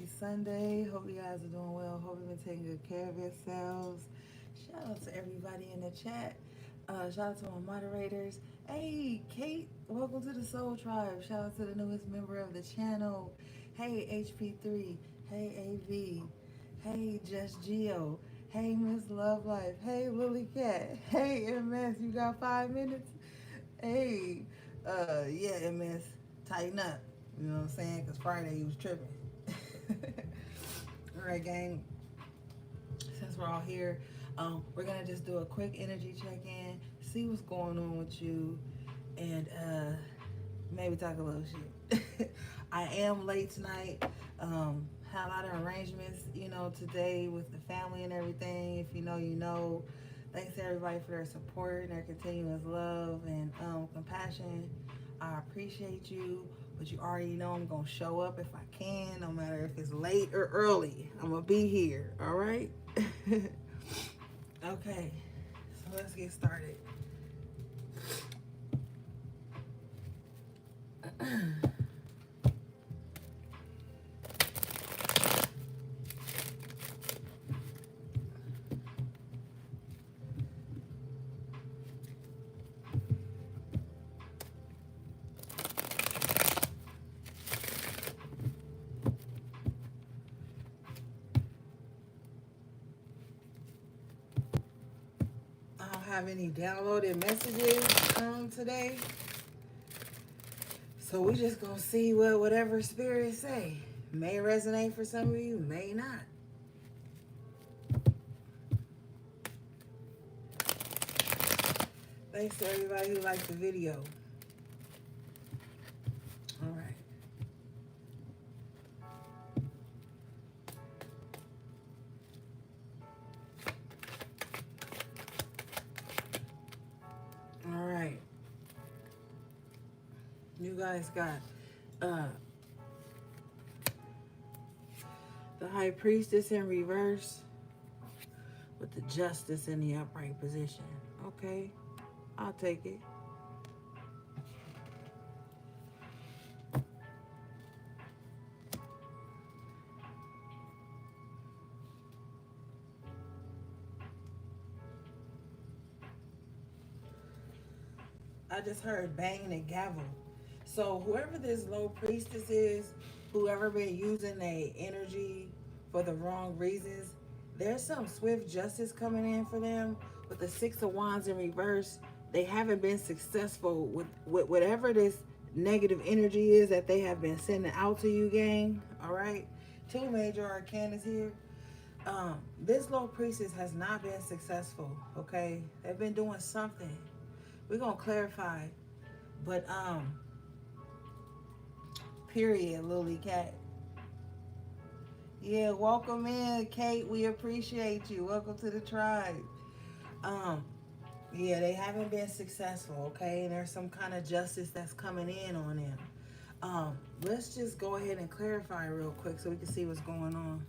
Happy Sunday. Hope you guys are doing well. Hope you've been taking good care of yourselves. Shout out to everybody in the chat. Shout out to my moderators. Hey, Kate, welcome to the Soul Tribe. Shout out to the newest member of the channel. Hey, HP3. Hey, AV. Hey, Just Geo. Hey, Miss Love Life. Hey, Lily Cat. Hey, MS, you got 5 minutes? Hey, yeah, MS, tighten up. You know what I'm saying? Because Friday you was tripping. All right, gang. Since we're all here, we're gonna just do a quick energy check-in, see what's going on with you, and maybe talk a little shit. I am late tonight. Had a lot of arrangements, today with the family and everything. If you know, you know. Thanks to everybody for their support and their continuous love and compassion. I appreciate you, but you already know I'm gonna show up if I can, no matter if it's late or early. I'm gonna be here, all right? Okay, so let's get started. I don't have any downloaded messages today, so we just gonna see what whatever spirits say. May resonate for some of you, may not. Thanks to everybody who liked the video. All right. All right. You guys got the High Priestess in reverse with the Justice in the upright position. Okay, I'll take it. I just heard bang the gavel. So whoever this low priestess is, whoever been using their energy for the wrong reasons, there's some swift justice coming in for them. With the Six of Wands in reverse, they haven't been successful with whatever this negative energy is that they have been sending out to you, gang. All right, two major arcanas here. This low priestess has not been successful. Okay, they've been doing something. We're gonna clarify, but period, Lily Cat. Yeah, welcome in, Kate. We appreciate you. Welcome to the tribe. Um, yeah, they haven't been successful, okay? And there's some kind of justice that's coming in on them. Let's just go ahead and clarify real quick so we can see what's going on.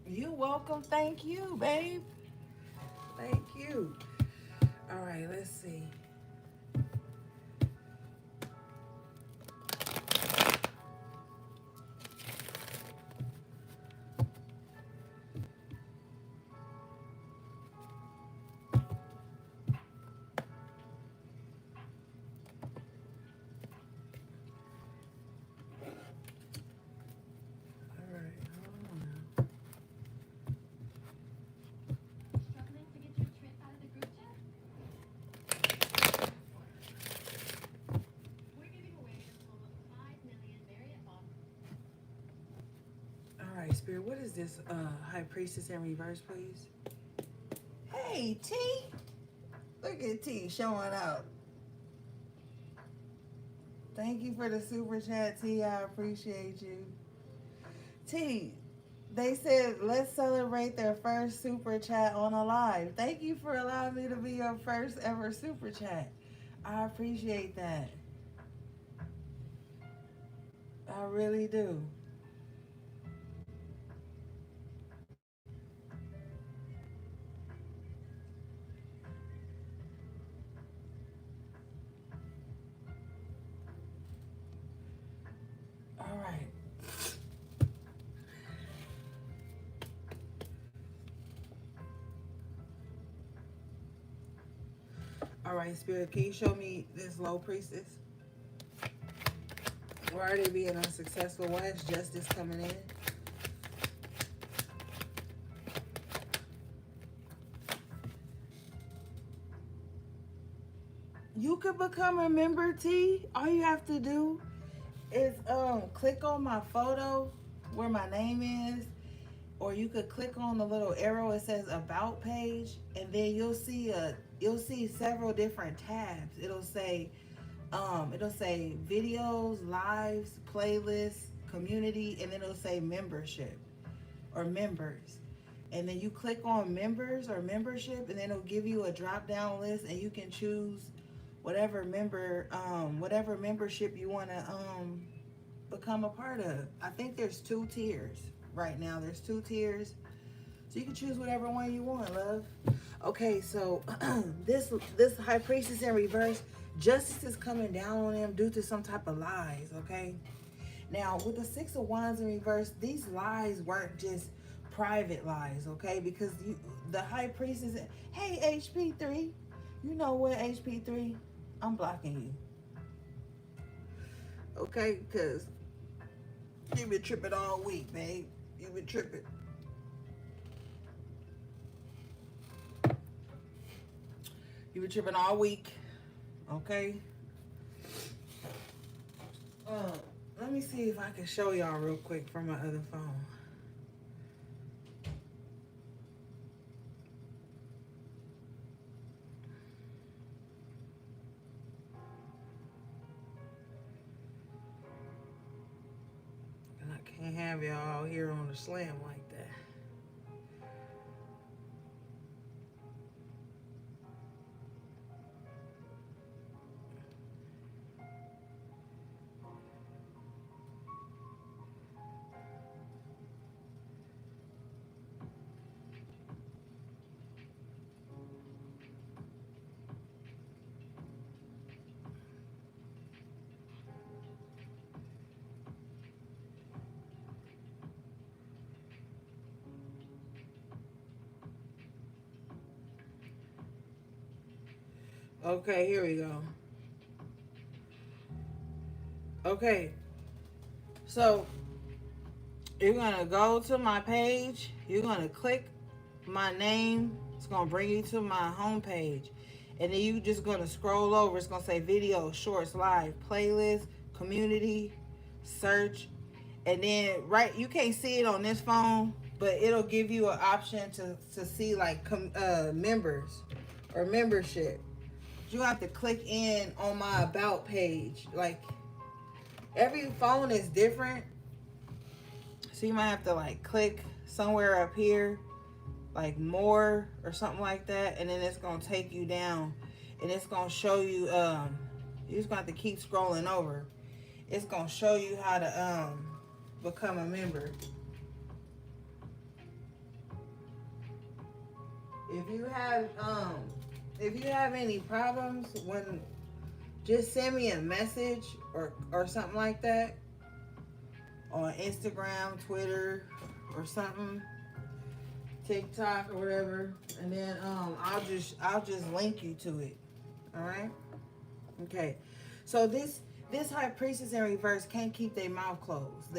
You're welcome. Thank you, babe. Thank you. All right, let's see. Spirit, what is this High Priestess in reverse, please? Hey, T. Look at T showing up. Thank you for the super chat, T. I appreciate you. T, they said, let's celebrate their first super chat on a live. Thank you for allowing me to be your first ever super chat. I appreciate that. I really do. All right, Spirit, can you show me this low priestess? Why are they being unsuccessful? Why is justice coming in? You could become a member, T. All you have to do is click on my photo where my name is, or you could click on the little arrow. It says about page, and then you'll see several different tabs. It'll say videos, lives, playlists, community, and then it'll say membership or members. And then you click on members or membership, and then it'll give you a drop down list, and you can choose whatever membership you want to become a part of. I think there's 2 tiers right now. There's 2 tiers, so you can choose whatever one you want, love. Okay, so this high priestess in reverse, justice is coming down on them due to some type of lies. Okay, now with the 6 of Wands in reverse, these lies weren't just private lies. Okay, because the high priestess, hey HP3, you know what, HP3, I'm blocking you. Okay, because you've been tripping all week, babe. You've been tripping. You've been tripping all week. Okay. Let me see if I can show y'all real quick from my other phone. And I can't have y'all here on the slam like that. Okay, here we go. Okay, so you're gonna go to my page. You're gonna click my name. It's gonna bring you to my home page, and then you just gonna scroll over. It's gonna say video, shorts, live, playlist, community, search, and then you can't see it on this phone, but it'll give you an option to see like members or membership. You have to click in on my about page. Like every phone is different, so you might have to like click somewhere up here, like more or something like that, and then it's gonna take you down, and it's gonna show you. You just gonna have to keep scrolling over. It's gonna show you how to become a member. If you have any problems, just send me a message or something like that on Instagram, Twitter, or something, TikTok or whatever, and then I'll just link you to it. All right. Okay. So this high priestess in reverse can't keep their mouth closed.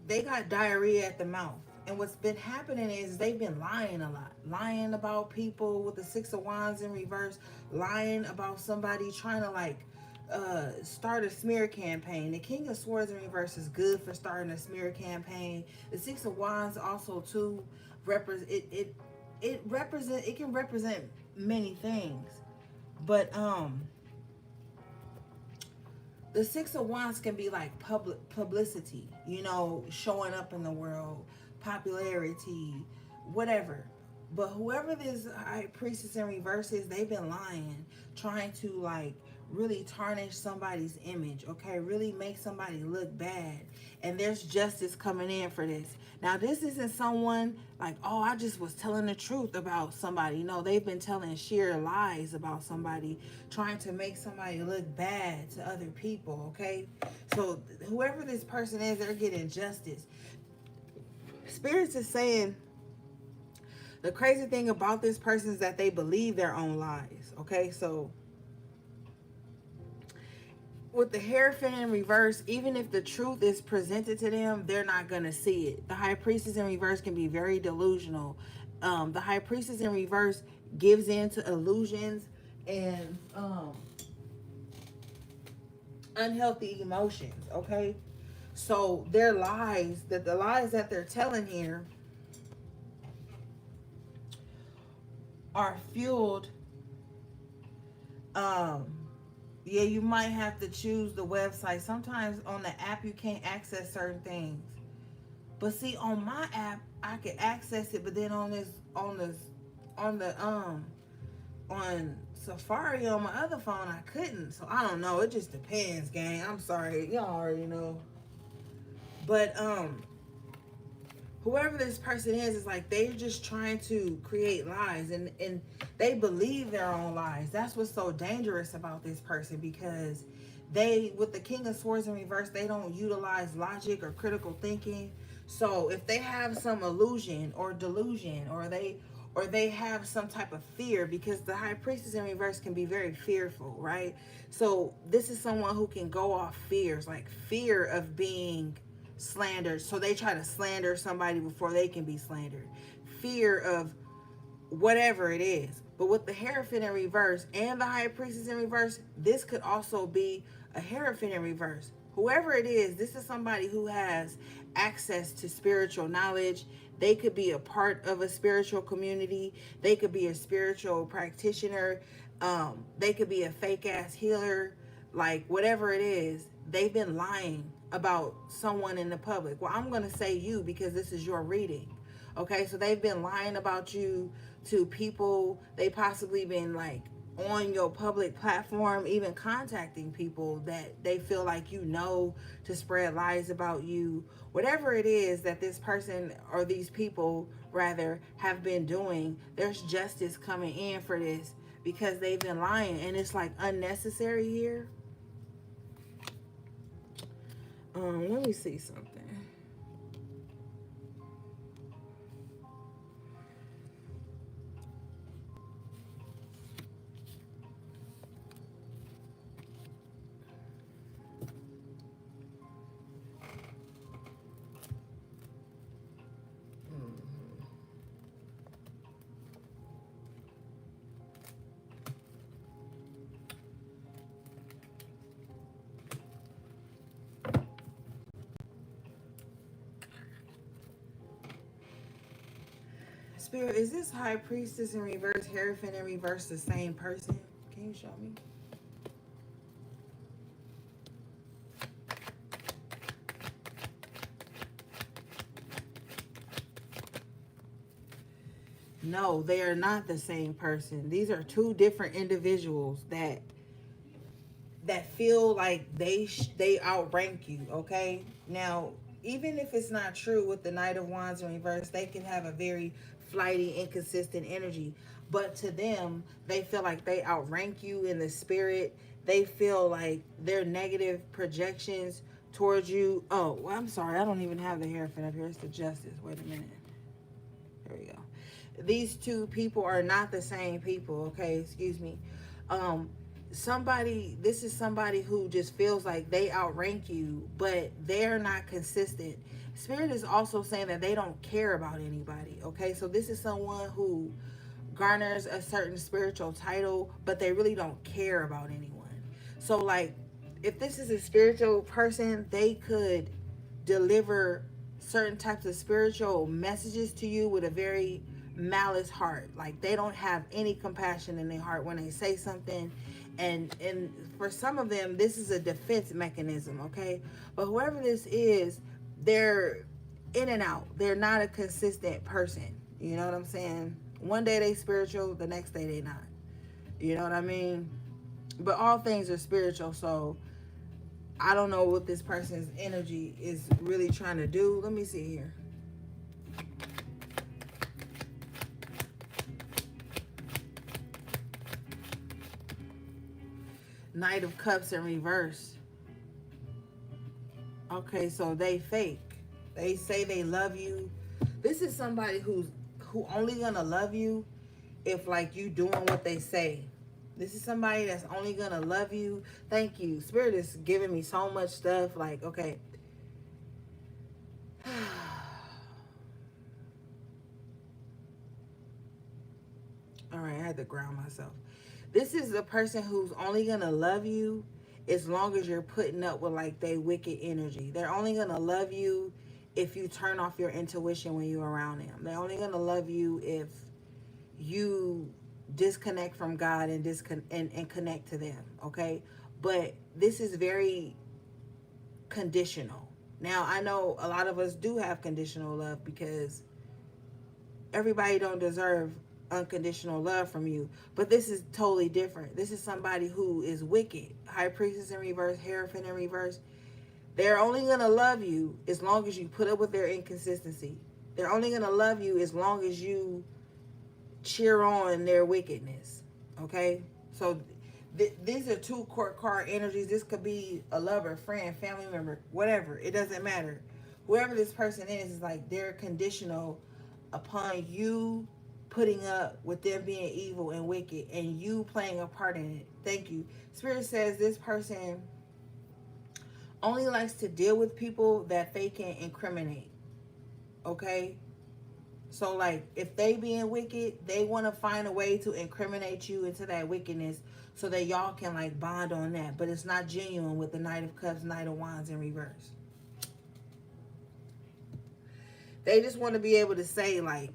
They got diarrhea at the mouth. And what's been happening is they've been lying a lot. Lying about people with the 6 of Wands in reverse. Lying about somebody, trying to like start a smear campaign. The King of Swords in reverse is good for starting a smear campaign. The 6 of Wands also too it can represent many things. But the 6 of Wands can be like publicity, showing up in the world, popularity, whatever. But whoever this high priestess in reverse is, they've been lying, trying to like really tarnish somebody's image, okay? Really make somebody look bad. And there's justice coming in for this. Now, this isn't someone like, oh, I just was telling the truth about somebody. No, they've been telling sheer lies about somebody, trying to make somebody look bad to other people, okay? So whoever this person is, they're getting justice. Spirits is saying The crazy thing about this person is that they believe their own lies. Okay, so with the Hierophant in reverse, even if the truth is presented to them, they're not going to see it. The High Priestess in reverse can be very delusional. The High Priestess in reverse gives in to illusions and unhealthy emotions. Okay, so their lies, that the lies that they're telling here, are fueled. Um, yeah, you might have to choose the website. Sometimes on the app you can't access certain things. But see, on my app, I could access it, but then on the on Safari on my other phone, I couldn't. So I don't know. It just depends, gang. I'm sorry, y'all already know. But whoever this person is like they're just trying to create lies, and they believe their own lies. That's what's so dangerous about this person, because they, with the King of Swords in reverse, they don't utilize logic or critical thinking. So if they have some illusion or delusion, or they have some type of fear, because the High Priestess in reverse can be very fearful, right? So this is someone who can go off fears, like fear of being slandered. So they try to slander somebody before they can be slandered. Fear of whatever it is. But with the Hierophant in reverse and the High Priestess in reverse, this could also be a Hierophant in reverse. Whoever it is, this is somebody who has access to spiritual knowledge. They could be a part of a spiritual community. They could be a spiritual practitioner. They could be a fake ass healer. Like whatever it is, they've been lying about someone in the public. Well, I'm going to say you because this is your reading. Okay, so they've been lying about you to people. They possibly been like on your public platform, even contacting people that they feel like you know, to spread lies about you. Whatever it is that this person, or these people rather, have been doing, there's justice coming in for this, because they've been lying, and it's like unnecessary here. Let me see something. Spirit, is this High Priestess in reverse, Hierophant in reverse, the same person? Can you show me? No, they are not the same person. These are two different individuals that feel like they outrank you. Okay, now even if it's not true with the Knight of Wands in reverse, they can have a very flighty, inconsistent energy. But to them, they feel like they outrank you in the spirit. They feel like their negative projections towards you. Oh, well, I'm sorry, I don't even have the Hierophant up here. It's the Justice. Wait a minute. There we go. These two people are not the same people. Okay, excuse me. Um, this is somebody who just feels like they outrank you, but they're not consistent. Spirit is also saying that they don't care about anybody. Okay, so this is someone who garners a certain spiritual title, but they really don't care about anyone. So like, if this is a spiritual person, they could deliver certain types of spiritual messages to you with a very malice heart. Like they don't have any compassion in their heart when they say something. And for some of them, this is a defense mechanism. Okay, but whoever this is, they're in and out. They're not a consistent person. You know what I'm saying? One day they spiritual, the next day they not. You know what I mean? But all things are spiritual, so I don't know what this person's energy is really trying to do. Let me see here. Knight of Cups in reverse. Okay, so they fake. They say they love you. This is somebody who only gonna love you if like you doing what they say. This is somebody that's only gonna love you. Thank you. Spirit is giving me so much stuff. Like, okay. All right, I had to ground myself. This is the person who's only gonna love you as long as you're putting up with like they wicked energy. They're only gonna love you if you turn off your intuition when you're around them. They're only gonna love you if you disconnect from God and and connect to them. Okay, but this is very conditional. Now I know a lot of us do have conditional love because everybody don't deserve unconditional love from you, but this is totally different. This is somebody who is wicked. High Priestess in reverse, Hierophant in reverse. They're only going to love you as long as you put up with their inconsistency. They're only going to love you as long as you cheer on their wickedness. Okay, so these are two court card energies. This could be a lover, friend, family member, whatever. It doesn't matter. Whoever this person is like they're conditional upon you putting up with them being evil and wicked and you playing a part in it. Thank you. Spirit says this person only likes to deal with people that they can incriminate. Okay? So like if they being wicked, they want to find a way to incriminate you into that wickedness so that y'all can like bond on that. But it's not genuine with the Knight of Cups, Knight of Wands in reverse. They just want to be able to say like,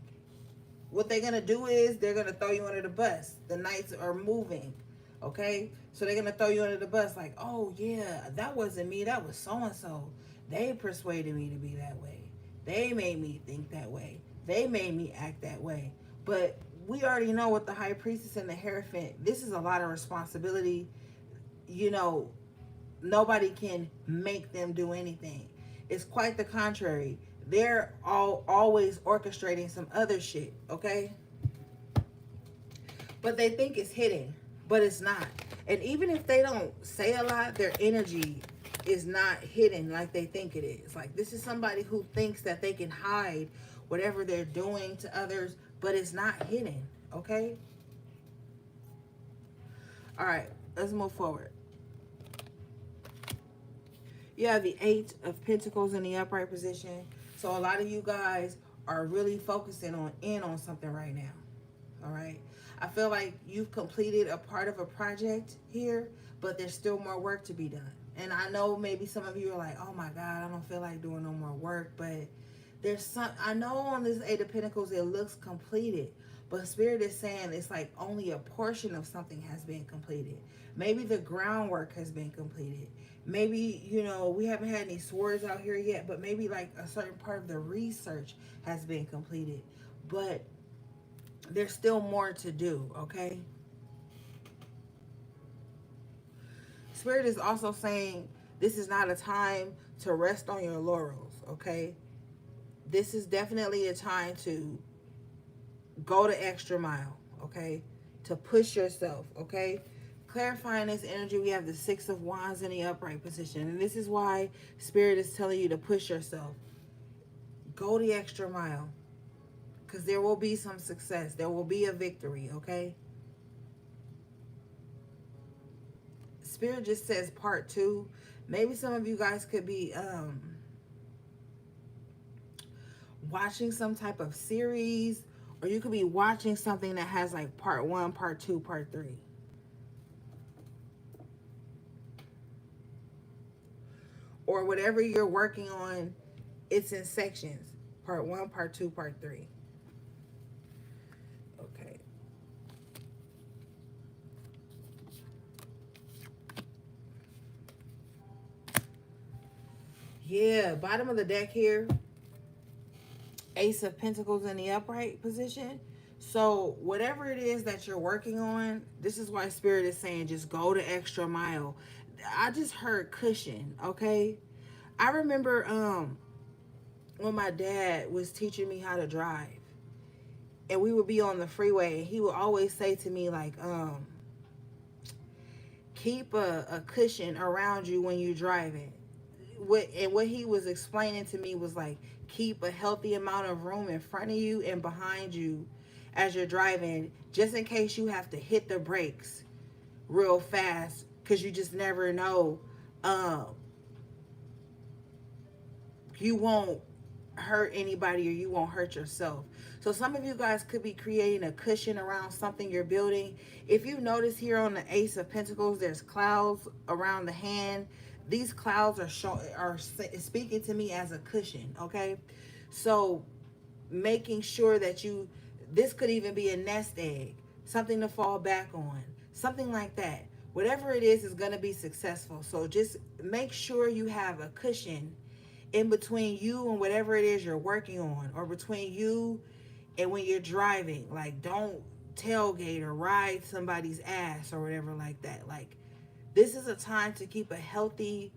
what they're going to do is they're going to throw you under the bus. The knights are moving, okay? So they're going to throw you under the bus like, oh, yeah, that wasn't me. That was so-and-so. They persuaded me to be that way. They made me think that way. They made me act that way. But we already know with the High Priestess and the Hierophant, this is a lot of responsibility. You know, nobody can make them do anything. It's quite the contrary. They're always orchestrating some other shit, okay? But they think it's hidden, but it's not. And even if they don't say a lot, their energy is not hidden like they think it is. Like this is somebody who thinks that they can hide whatever they're doing to others, but it's not hidden, okay? All right, let's move forward. You have the Eight of Pentacles in the upright position. So a lot of you guys are really focusing on something right now. All right. I feel like you've completed a part of a project here, but there's still more work to be done. And I know maybe some of you are like, oh my God, I don't feel like doing no more work. But there's some, I know on this Eight of Pentacles, it looks completed. But Spirit is saying it's like only a portion of something has been completed. Maybe the groundwork has been completed. Maybe, you know, we haven't had any swords out here yet, but maybe like a certain part of the research has been completed. But there's still more to do, okay? Spirit is also saying this is not a time to rest on your laurels, okay? This is definitely a time to go the extra mile, okay? To push yourself, okay? Clarifying this energy, we have the Six of Wands in the upright position. And this is why Spirit is telling you to push yourself. Go the extra mile. Because there will be some success. There will be a victory, okay? Spirit just says part 2. Maybe some of you guys could be watching some type of series. Or you could be watching something that has like part 1, part 2, part 3. Or whatever you're working on, it's in sections. Part 1, part 2, part 3. Okay. Yeah, bottom of the deck here. Ace of Pentacles in the upright position. So whatever it is that you're working on, this is why Spirit is saying just go the extra mile. I just heard cushion, okay? I remember when my dad was teaching me how to drive. And we would be on the freeway and he would always say to me like, keep a cushion around you when you're driving. what he was explaining to me was like, keep a healthy amount of room in front of you and behind you as you're driving, just in case you have to hit the brakes real fast, because you just never know. um you won't hurt anybody, or you won't hurt yourself. So some of you guys could be creating a cushion around something you're building. If you notice here on the Ace of Pentacles, there's clouds around the hand. These clouds are speaking to me as a cushion, okay? So making sure that this could even be a nest egg, something to fall back on, something like that. Whatever it is going to be successful. So just make sure you have a cushion in between you and whatever it is you're working on, or between you and when you're driving. Like, don't tailgate or ride somebody's ass or whatever like that. Like, this is a time to keep a healthy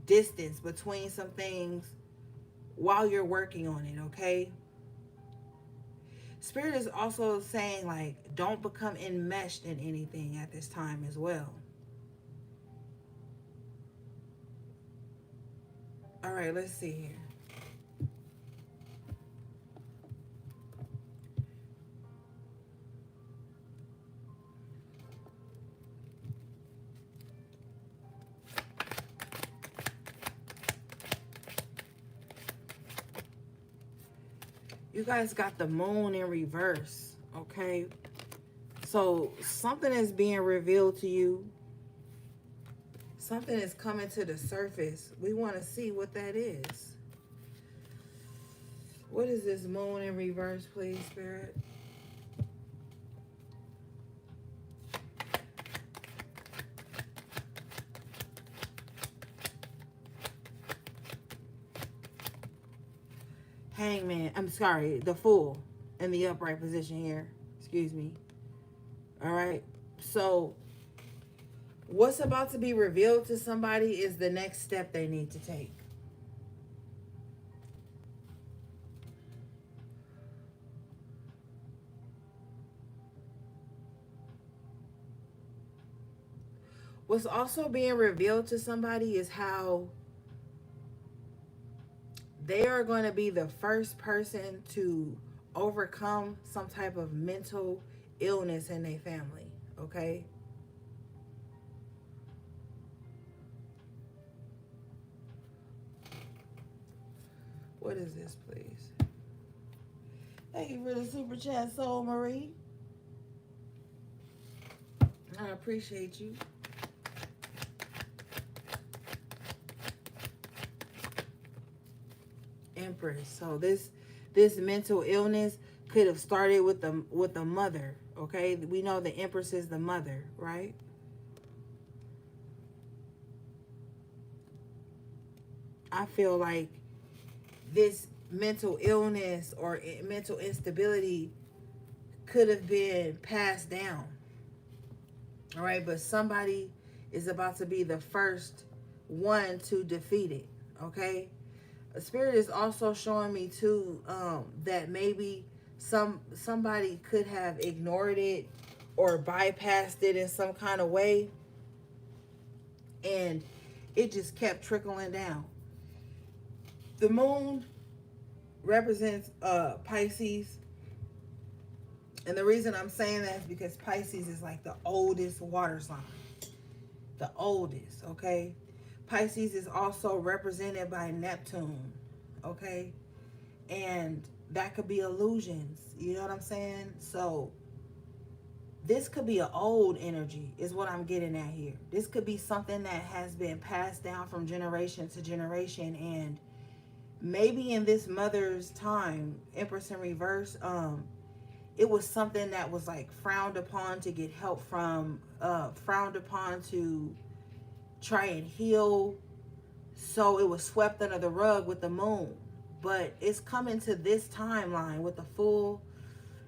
distance between some things while you're working on it, okay? Spirit is also saying, like, don't become enmeshed in anything at this time as well. All right, let's see here. You guys got the moon in reverse, okay? So something is being revealed to you. Something is coming to the surface. We want to see what that is. What is this moon in reverse, please, Spirit? Hangman. I'm sorry, the Fool in the upright position here. Excuse me. All right. So what's about to be revealed to somebody is the next step they need to take. What's also being revealed to somebody is how they are going to be the first person to overcome some type of mental illness in their family, okay? What is this, please? Thank you for the super chat, Soul Marie. I appreciate you. Empress. So this mental illness could have started with the mother, okay? We know the Empress is the mother, right? I feel like this mental illness or mental instability could have been passed down. All right, but somebody is about to be the first one to defeat it, okay? Spirit is also showing me too that maybe somebody could have ignored it or bypassed it in some kind of way, and it just kept trickling down. The moon represents Pisces, and the reason I'm saying that is because Pisces is like the oldest water sign, the oldest, okay? Pisces is also represented by Neptune, okay? And that could be illusions, you know what I'm saying? So this could be an old energy is what I'm getting at here. This could be something that has been passed down from generation to generation, and maybe in this mother's time, Empress in reverse, it was something that was like frowned upon to get help from, frowned upon to try and heal. So it was swept under the rug with the moon. But it's coming to this timeline with the full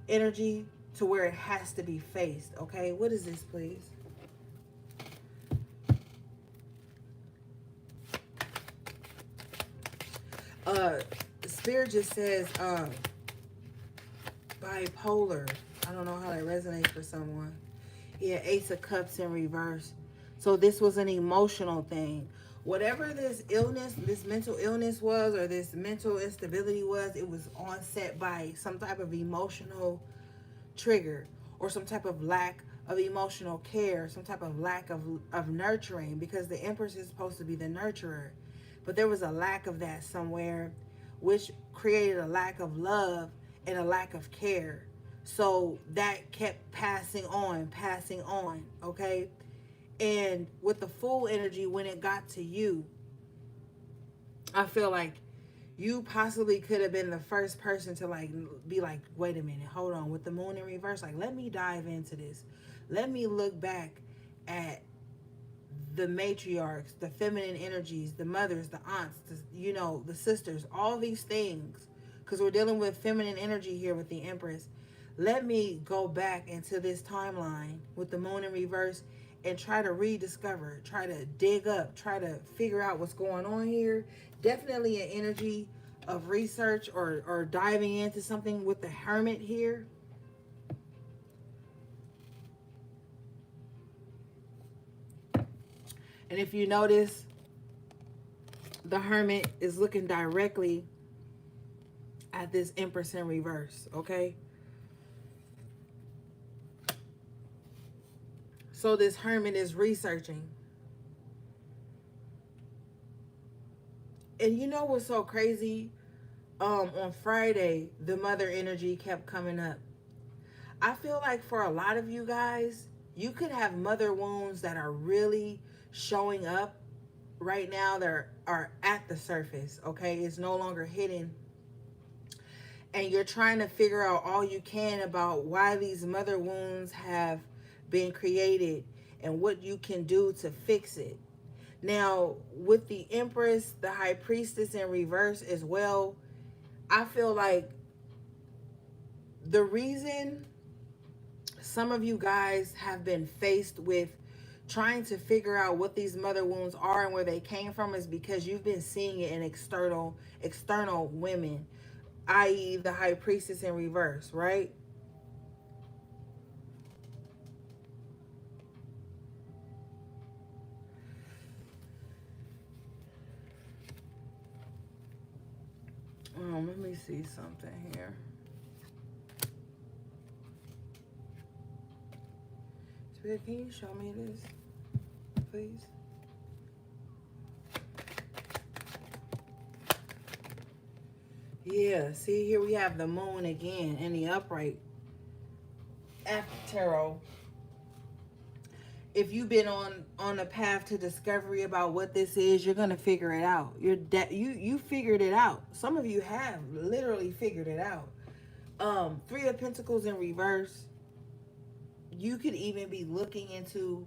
energy to where it has to be faced. Okay, what is this, please? Spirit just says bipolar. I don't know how that resonates for someone. Yeah, Ace of Cups in reverse. So this was an emotional thing. Whatever this illness, this mental illness was, or this mental instability was, it was onset by some type of emotional trigger, or some type of lack of emotional care, some type of lack of nurturing, because the Empress is supposed to be the nurturer. But there was a lack of that somewhere, which created a lack of love and a lack of care. So that kept passing on, okay? And with the full energy, when it got to you, I feel like you possibly could have been the first person to like be like, wait a minute, hold on, with the moon in reverse, like let me dive into this. Let me look back at the matriarchs, the feminine energies, the mothers, the aunts, the sisters, all these things, because we're dealing with feminine energy here with the Empress. Let me go back into this timeline with the moon in reverse and try to rediscover, try to dig up, try to figure out what's going on here. Definitely an energy of research, or diving into something with the Hermit here. And if you notice, the Hermit is looking directly at this Empress in reverse, okay? So this Hermit is researching. And you know what's so crazy? On Friday, the mother energy kept coming up. I feel like for a lot of you guys, you could have mother wounds that are really showing up right now, that are at the surface, okay? It's no longer hidden. And you're trying to figure out all you can about why these mother wounds have been created and what you can do to fix it. Now, with the Empress, the High Priestess in reverse as well, I feel like the reason some of you guys have been faced with trying to figure out what these mother wounds are and where they came from is because you've been seeing it in external women, i.e. the High Priestess in reverse, right? Let me see something here. Spirit, can you show me this, please? Yeah, see, here we have the moon again in the upright after tarot. If you've been on a path to discovery about what this is, you're gonna figure it out. You figured it out. Some of you have literally figured it out. Three of Pentacles in reverse. You could even be looking into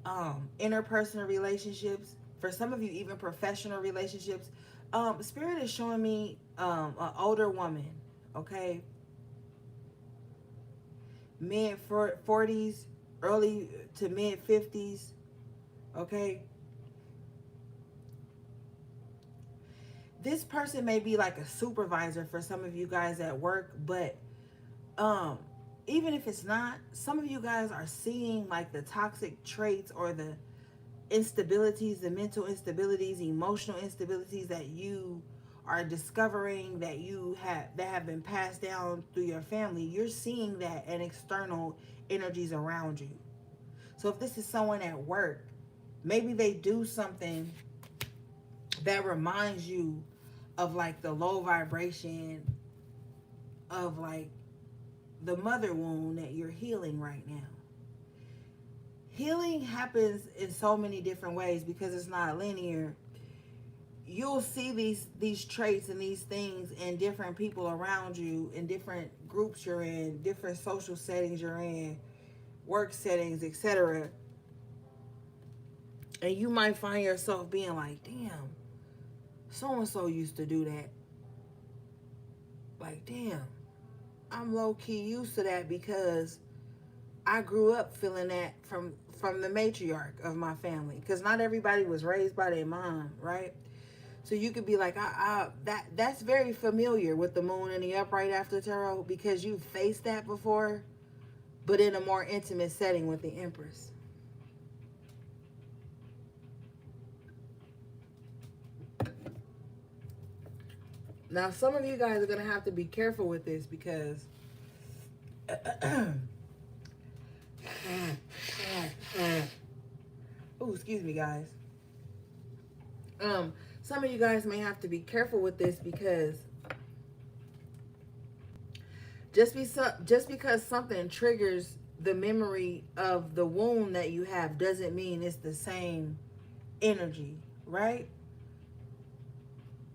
interpersonal relationships. For some of you, even professional relationships. Spirit is showing me an older woman, okay? Mid 40s, early to mid 50s, okay? This person may be like a supervisor for some of you guys at work, but even if it's not, some of you guys are seeing like the toxic traits or the instabilities, the mental instabilities, emotional instabilities that you are discovering, that have been passed down through your family. You're seeing that in external energies around you. So if this is someone at work, maybe they do something that reminds you of like the low vibration of like the mother wound that you're healing right now. Healing happens in so many different ways because it's not linear. You'll see these traits and these things in different people around you, in different groups you're in, different social settings you're in, work settings, etc. And you might find yourself being like, damn, so-and-so used to do that. Like, damn, I'm low-key used to that because I grew up feeling that from the matriarch of my family, because not everybody was raised by their mom, right? So you could be like, that's very familiar with the moon and the upright after tarot, because you faced that before, but in a more intimate setting with the Empress. Now, some of you guys are going to have to be careful with this because oh, excuse me, guys. Some of you guys may have to be careful with this because just because something triggers the memory of the wound that you have doesn't mean it's the same energy, right?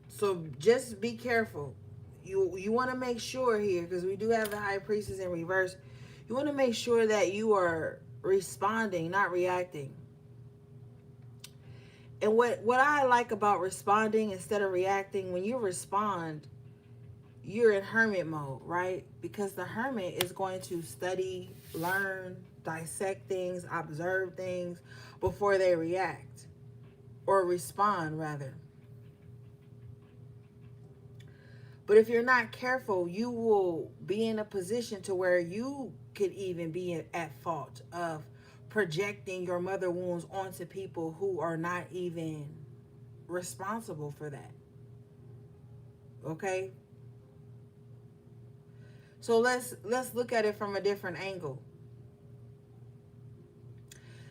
So just be careful. You want to make sure here, because we do have the High Priestess in reverse. You want to make sure that you are responding, not reacting. And what I like about responding instead of reacting, when you respond, you're in hermit mode, right? Because the hermit is going to study, learn, dissect things, observe things before they react or respond, rather. But if you're not careful, you will be in a position to where you could even be at fault of projecting your mother wounds onto people who are not even responsible for that. Okay? So let's look at it from a different angle.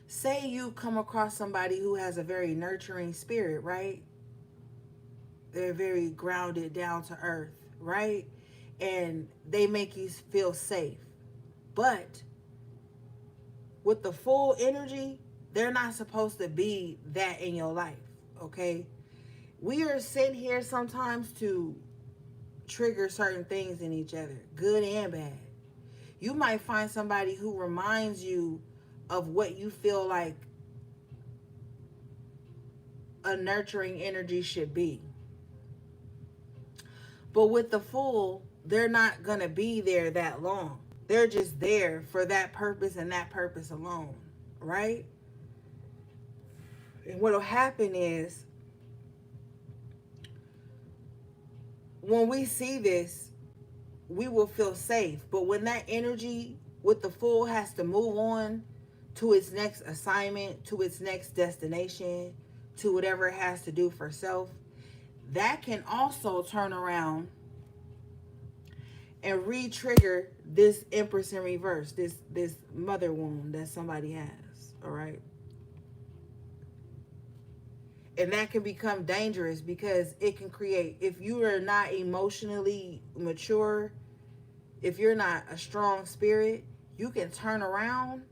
Say you come across somebody who has a very nurturing spirit, right? They're very grounded, down to earth, right? And they make you feel safe. But with the full energy, they're not supposed to be that in your life, okay? We are sent here sometimes to trigger certain things in each other, good and bad. You might find somebody who reminds you of what you feel like a nurturing energy should be. But with the full, they're not going to be there that long. They're just there for that purpose and that purpose alone, right? And what will happen is, when we see this, we will feel safe. But when that energy with the full has to move on to its next assignment, to its next destination, to whatever it has to do for self, that can also turn around and re-trigger this Empress in reverse, this mother wound that somebody has, all right? And that can become dangerous because it can create, if you are not emotionally mature, if you're not a strong spirit, you can turn around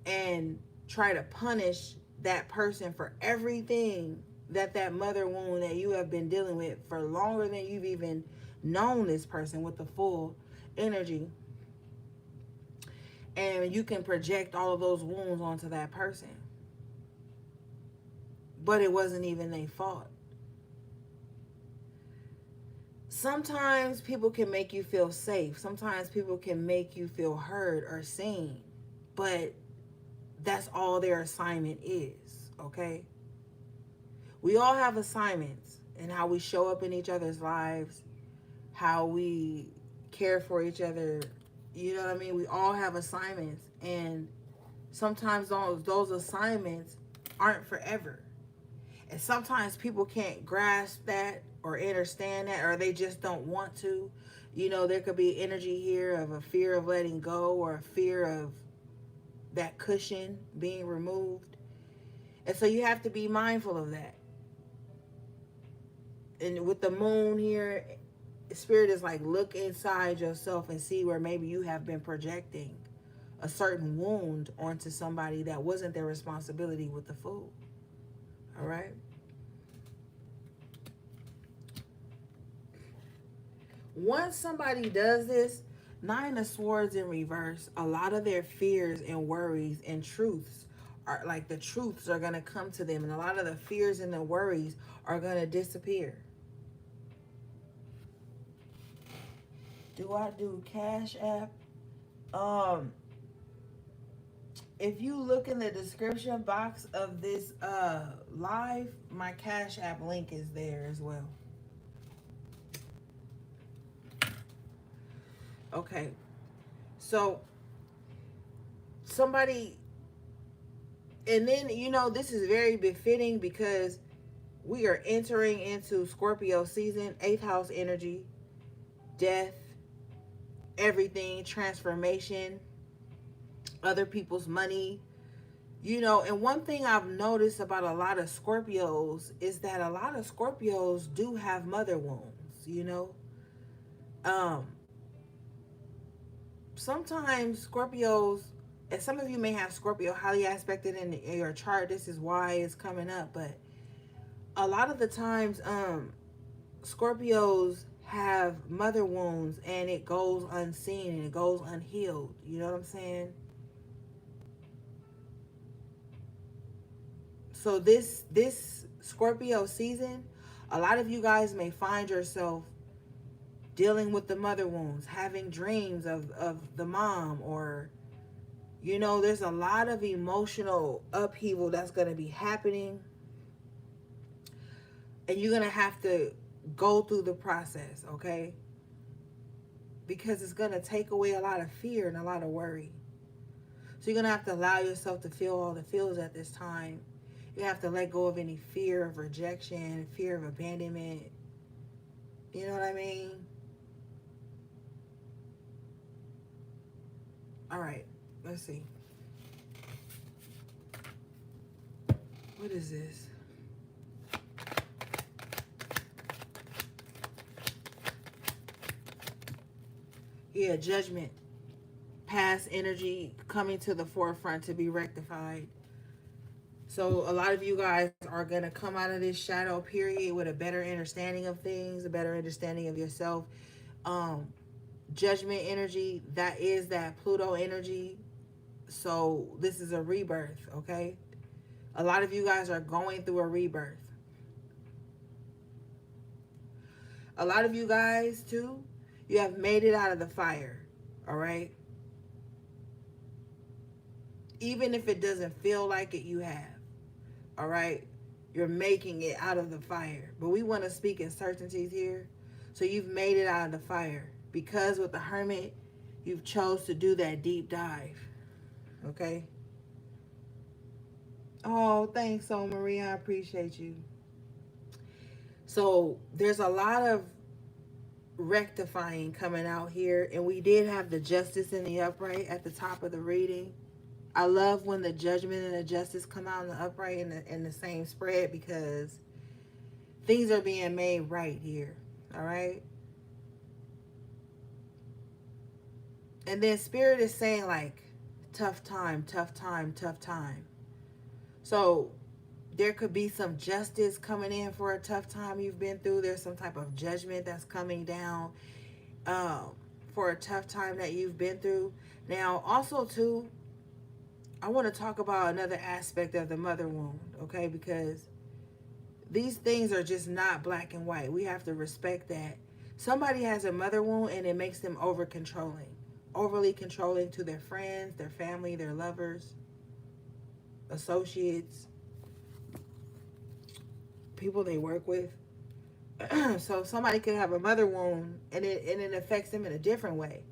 and try to punish that person for everything that mother wound that you have been dealing with for longer than you've even known this person with the full energy. And you can project all of those wounds onto that person. But it wasn't even their fault. Sometimes people can make you feel safe. Sometimes people can make you feel heard or seen. But that's all their assignment is, okay? We all have assignments in how we show up in each other's lives, how we care for each other. You know what I mean? We all have assignments. And sometimes those assignments aren't forever. And sometimes people can't grasp that or understand that, or they just don't want to. You know, there could be energy here of a fear of letting go or a fear of that cushion being removed. And so you have to be mindful of that. And with the moon here, Spirit is like, look inside yourself and see where maybe you have been projecting a certain wound onto somebody that wasn't their responsibility with the Fool. All right? Once somebody does this, Nine of Swords in reverse, a lot of their fears and worries and truths are like, the truths are going to come to them, and a lot of the fears and the worries are going to disappear. Do I do Cash App? If you look in the description box of this live, my Cash App link is there as well. Okay, so somebody, and then, you know, this is very befitting because We are entering into Scorpio season, 8th house energy, death, everything, transformation, other people's money. You know, and one thing I've noticed about a lot of Scorpios is that a lot of Scorpios do have mother wounds, you know. Um, Sometimes Scorpios, and some of you may have Scorpio highly aspected in your chart. This is why it's coming up, but a lot of the times, Scorpios have mother wounds and it goes unseen and it goes unhealed. You know what I'm saying? So this Scorpio season, a lot of you guys may find yourself dealing with the mother wounds, having dreams of the mom, or you know, there's a lot of emotional upheaval that's going to be happening, and you're going to have to go through the process, okay? Because it's going to take away a lot of fear and a lot of worry. So you're going to have to allow yourself to feel all the feels at this time. You have to let go of any fear of rejection, fear of abandonment. You know what I mean? All right, let's see. What is this? Yeah, judgment. Past energy coming to the forefront to be rectified. So a lot of you guys are going to come out of this shadow period with a better understanding of things, a better understanding of yourself. Um, Judgment energy, that is that Pluto energy. So this is a rebirth, okay? A lot of you guys are going through a rebirth. A lot of you guys, too, you have made it out of the fire, all right? Even if it doesn't feel like it, you have, all right? You're making it out of the fire. But we want to speak in certainties here. So you've made it out of the fire. Because with the Hermit, you've chose to do that deep dive, okay? Oh, thanks, so Marie. I appreciate you. So there's a lot of rectifying coming out here, and we did have the justice in the upright at the top of the reading. I love when the judgment and the justice come out in the upright in the same spread, because things are being made right here. All right. And then spirit is saying like tough time, tough time, tough time. So there could be some justice coming in for a tough time you've been through. There's some type of judgment that's coming down for a tough time that you've been through. Now, also, too, I want to talk about another aspect of the mother wound, okay? Because these things are just not black and white. We have to respect that. Somebody has a mother wound and it makes them over controlling, overly controlling to their friends, their family, their lovers, associates, people they work with. So somebody could have a mother wound and it affects them in a different way,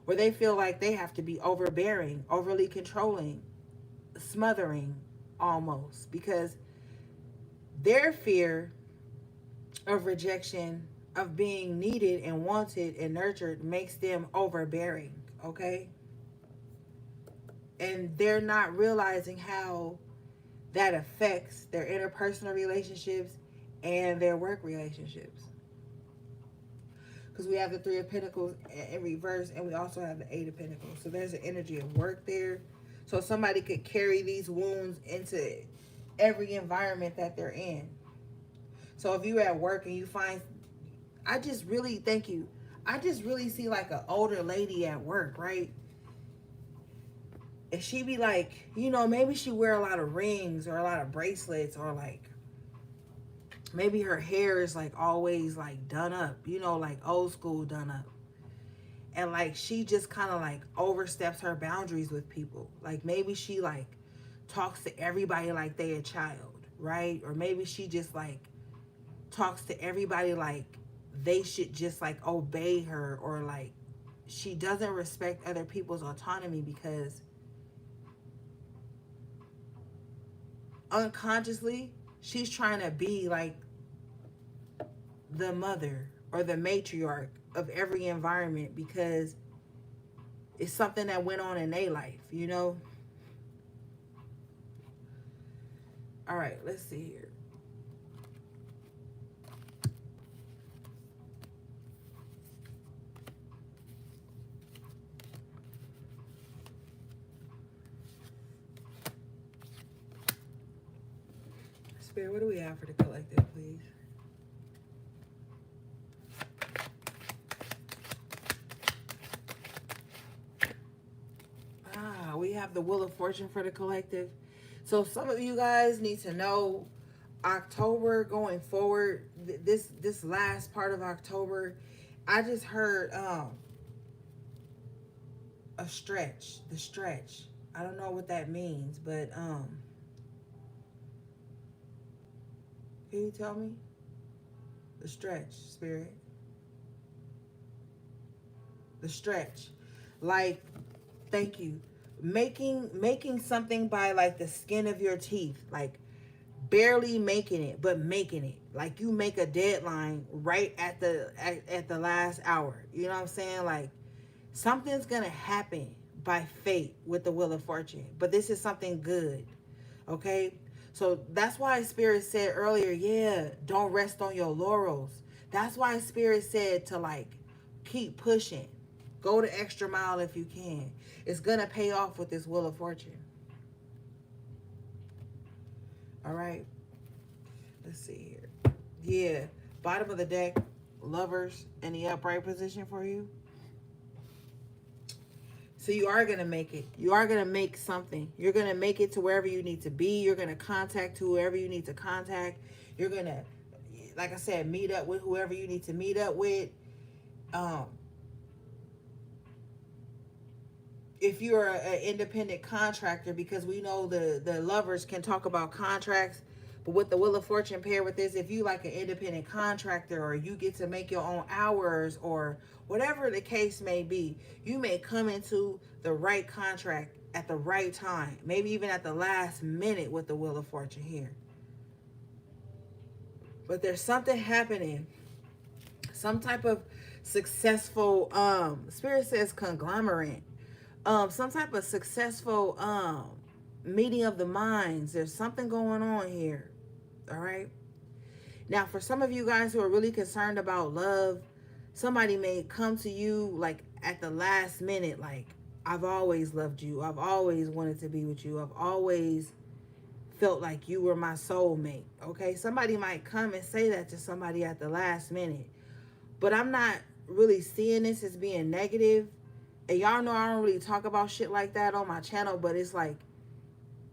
where they feel like they have to be overbearing, overly controlling, smothering almost, because their fear of rejection, of being needed and wanted and nurtured, makes them overbearing, okay? And they're not realizing how that affects their interpersonal relationships and their work relationships. Because we have the Three of Pentacles in reverse, and we also have the Eight of Pentacles. So there's an energy of work there. So somebody could carry these wounds into every environment that they're in. So if you're at work and you find, I just really, thank you. I just really see like an older lady at work, right? And she be like, you know, maybe she wear a lot of rings or a lot of bracelets, or like maybe her hair is like always like done up, you know, like old school done up. And like she just kind of like oversteps her boundaries with people. Like maybe she like talks to everybody like they a child, right? Or maybe she just like talks to everybody like they should just like obey her, or like she doesn't respect other people's autonomy, because unconsciously she's trying to be like the mother or the matriarch of every environment because it's something that went on in their life, you know? All right, let's see here. Spirit, what do we have for the collective, please? We have the Wheel of Fortune for the collective. So some of you guys need to know October going forward, this last part of October, I just heard a stretch, the stretch. I don't know what that means, but can you tell me? The stretch, spirit. The stretch. Like, thank you. Making something by like the skin of your teeth, like barely making it, but making it. Like you make a deadline right at the last hour. You know what I'm saying? Like something's gonna happen by fate with the Wheel of Fortune. But this is something good. Okay? So that's why Spirit said earlier, yeah, don't rest on your laurels. That's why Spirit said to like keep pushing. Go the extra mile if you can. It's gonna pay off with this Wheel of Fortune. All right. Let's see here. Yeah. Bottom of the deck, Lovers in the upright position for you. So you are going to make it. You are going to make something. You're going to make it to wherever you need to be. You're going to contact whoever you need to contact. You're going to, like I said, meet up with whoever you need to meet up with. If you're an independent contractor, because we know the lovers can talk about contracts, but with the Wheel of Fortune paired with this, if you like an independent contractor or you get to make your own hours or whatever the case may be, you may come into the right contract at the right time, maybe even at the last minute with the Wheel of Fortune here. But there's something happening, some type of successful, Spirit says conglomerate, some type of successful meeting of the minds. There's something going on here. All right. Now, for some of you guys who are really concerned about love, somebody may come to you like at the last minute, like, I've always loved you. I've always wanted to be with you. I've always felt like you were my soulmate. Okay. Somebody might come and say that to somebody at the last minute, but I'm not really seeing this as being negative. And y'all know I don't really talk about shit like that on my channel, but it's like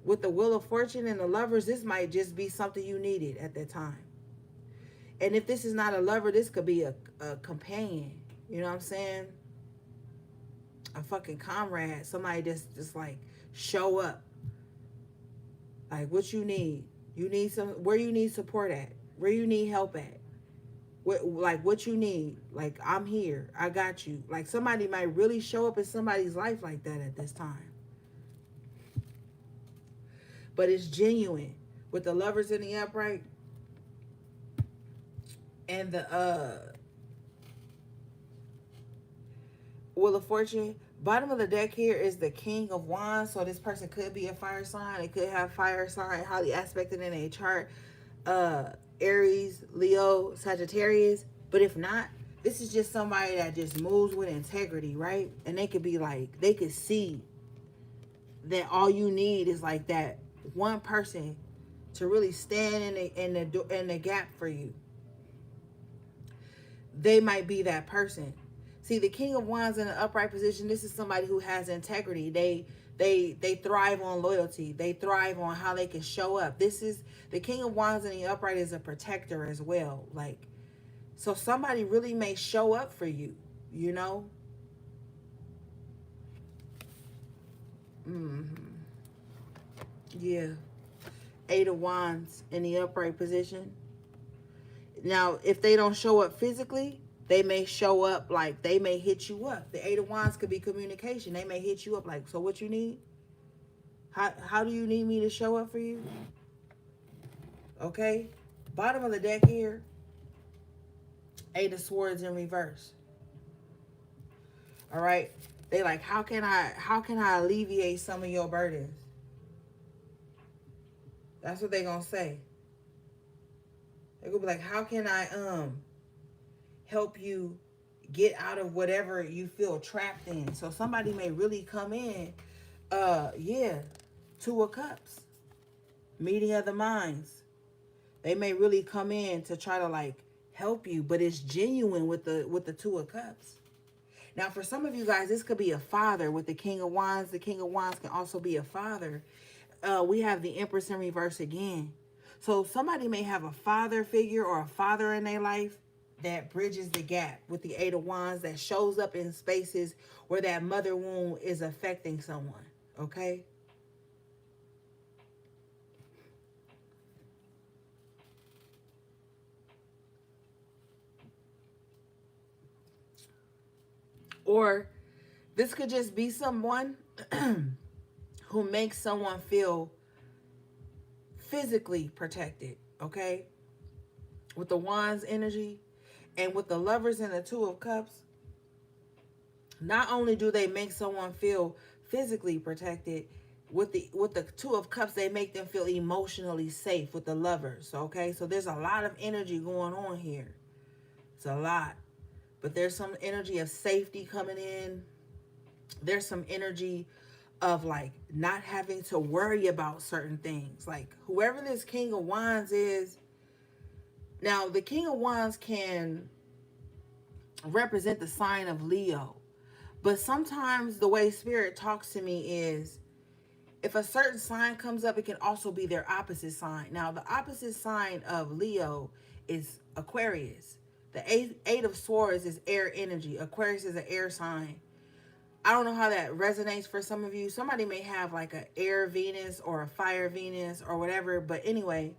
with the Wheel of Fortune and the Lovers, this might just be something you needed at that time. And if this is not a lover, this could be a companion. You know what I'm saying? A fucking comrade. Somebody just like show up. Like what you need. You need where you need support at. Where you need help at. What you need. Like, I'm here. I got you. Like somebody might really show up in somebody's life like that at this time. But it's genuine. With the Lovers in the upright and the Wheel of Fortune, bottom of the deck here is the King of Wands. So this person could be a fire sign. It could have fire sign highly aspected in a chart. Aries, Leo, Sagittarius. But if not, this is just somebody that just moves with integrity, right? And they could be like, they could see that all you need is like that one person to really stand in the gap for you. They might be that person. See, the King of Wands in an upright position, this is somebody who has integrity. They thrive on loyalty. They thrive on how they can show up. This is the King of Wands in the upright is a protector as well. Like, so somebody really may show up for you, you know? Yeah. Eight of Wands in the upright position. Now, if they don't show up physically, they may show up like they may hit you up. The Eight of Wands could be communication. They may hit you up like, so what you need? How do you need me to show up for you? Okay? Bottom of the deck here, Eight of Swords in reverse. All right? They like, how can I alleviate some of your burdens? That's what they gonna say. They're gonna be like, how can I help you get out of whatever you feel trapped in? So somebody may really come in, yeah, Two of Cups, meeting of the minds. They may really come in to try to like help you, but it's genuine with the Two of Cups. Now, for some of you guys, this could be a father with the King of Wands. The King of Wands can also be a father. We have the Empress in reverse again. So somebody may have a father figure or a father in their life that bridges the gap with the Eight of Wands, that shows up in spaces where that mother wound is affecting someone. Okay? Or this could just be someone who makes someone feel physically protected. Okay? With the Wands energy and with the Lovers and the Two of Cups, not only do they make someone feel physically protected, with the Two of Cups, they make them feel emotionally safe with the Lovers. Okay, so there's a lot of energy going on here. It's a lot, but there's some energy of safety coming in. There's some energy of like not having to worry about certain things. Like whoever this King of Wands is, now the King of Wands can represent the sign of Leo. But sometimes the way Spirit talks to me is, if a certain sign comes up, it can also be their opposite sign. Now, the opposite sign of Leo is Aquarius. The eight of Swords is air energy. Aquarius is an air sign. I don't know how that resonates for some of you. Somebody may have like an air Venus or a fire Venus or whatever. But anyway,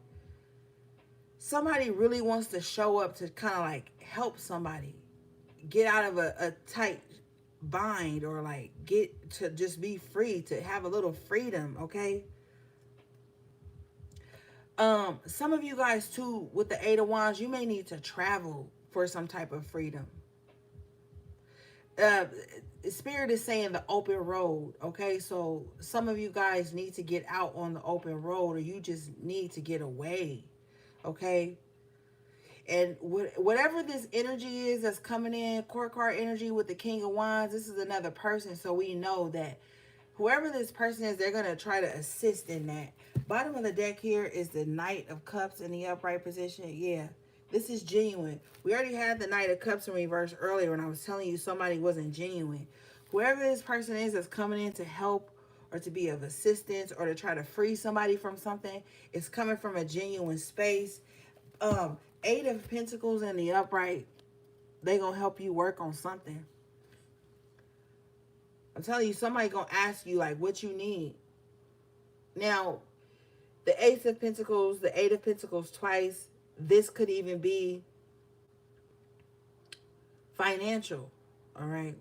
somebody really wants to show up to kind of like help somebody get out of a tight bind, or like get to just be free, to have a little freedom. Okay, some of you guys too with the Eight of Wands, you may need to travel for some type of freedom. uh Spirit is saying the open road. Okay, so some of you guys need to get out on the open road, or you just need to get away. Okay, and whatever this energy is that's coming in, court card energy with the King of Wands, this is another person. So we know that whoever this person is, they're going to try to assist in that. Bottom of the deck here is the Knight of Cups in the upright position. Yeah, this is genuine. We already had the Knight of Cups in reverse earlier when I was telling you somebody wasn't genuine. Whoever this person is that's coming in to help or to be of assistance or to try to free somebody from something is coming from a genuine space. Eight of Pentacles in the upright, they gonna help you work on something. I'm telling you, somebody gonna ask you like what you need. Now, the Ace of Pentacles, the Eight of Pentacles twice, this could even be financial. All right.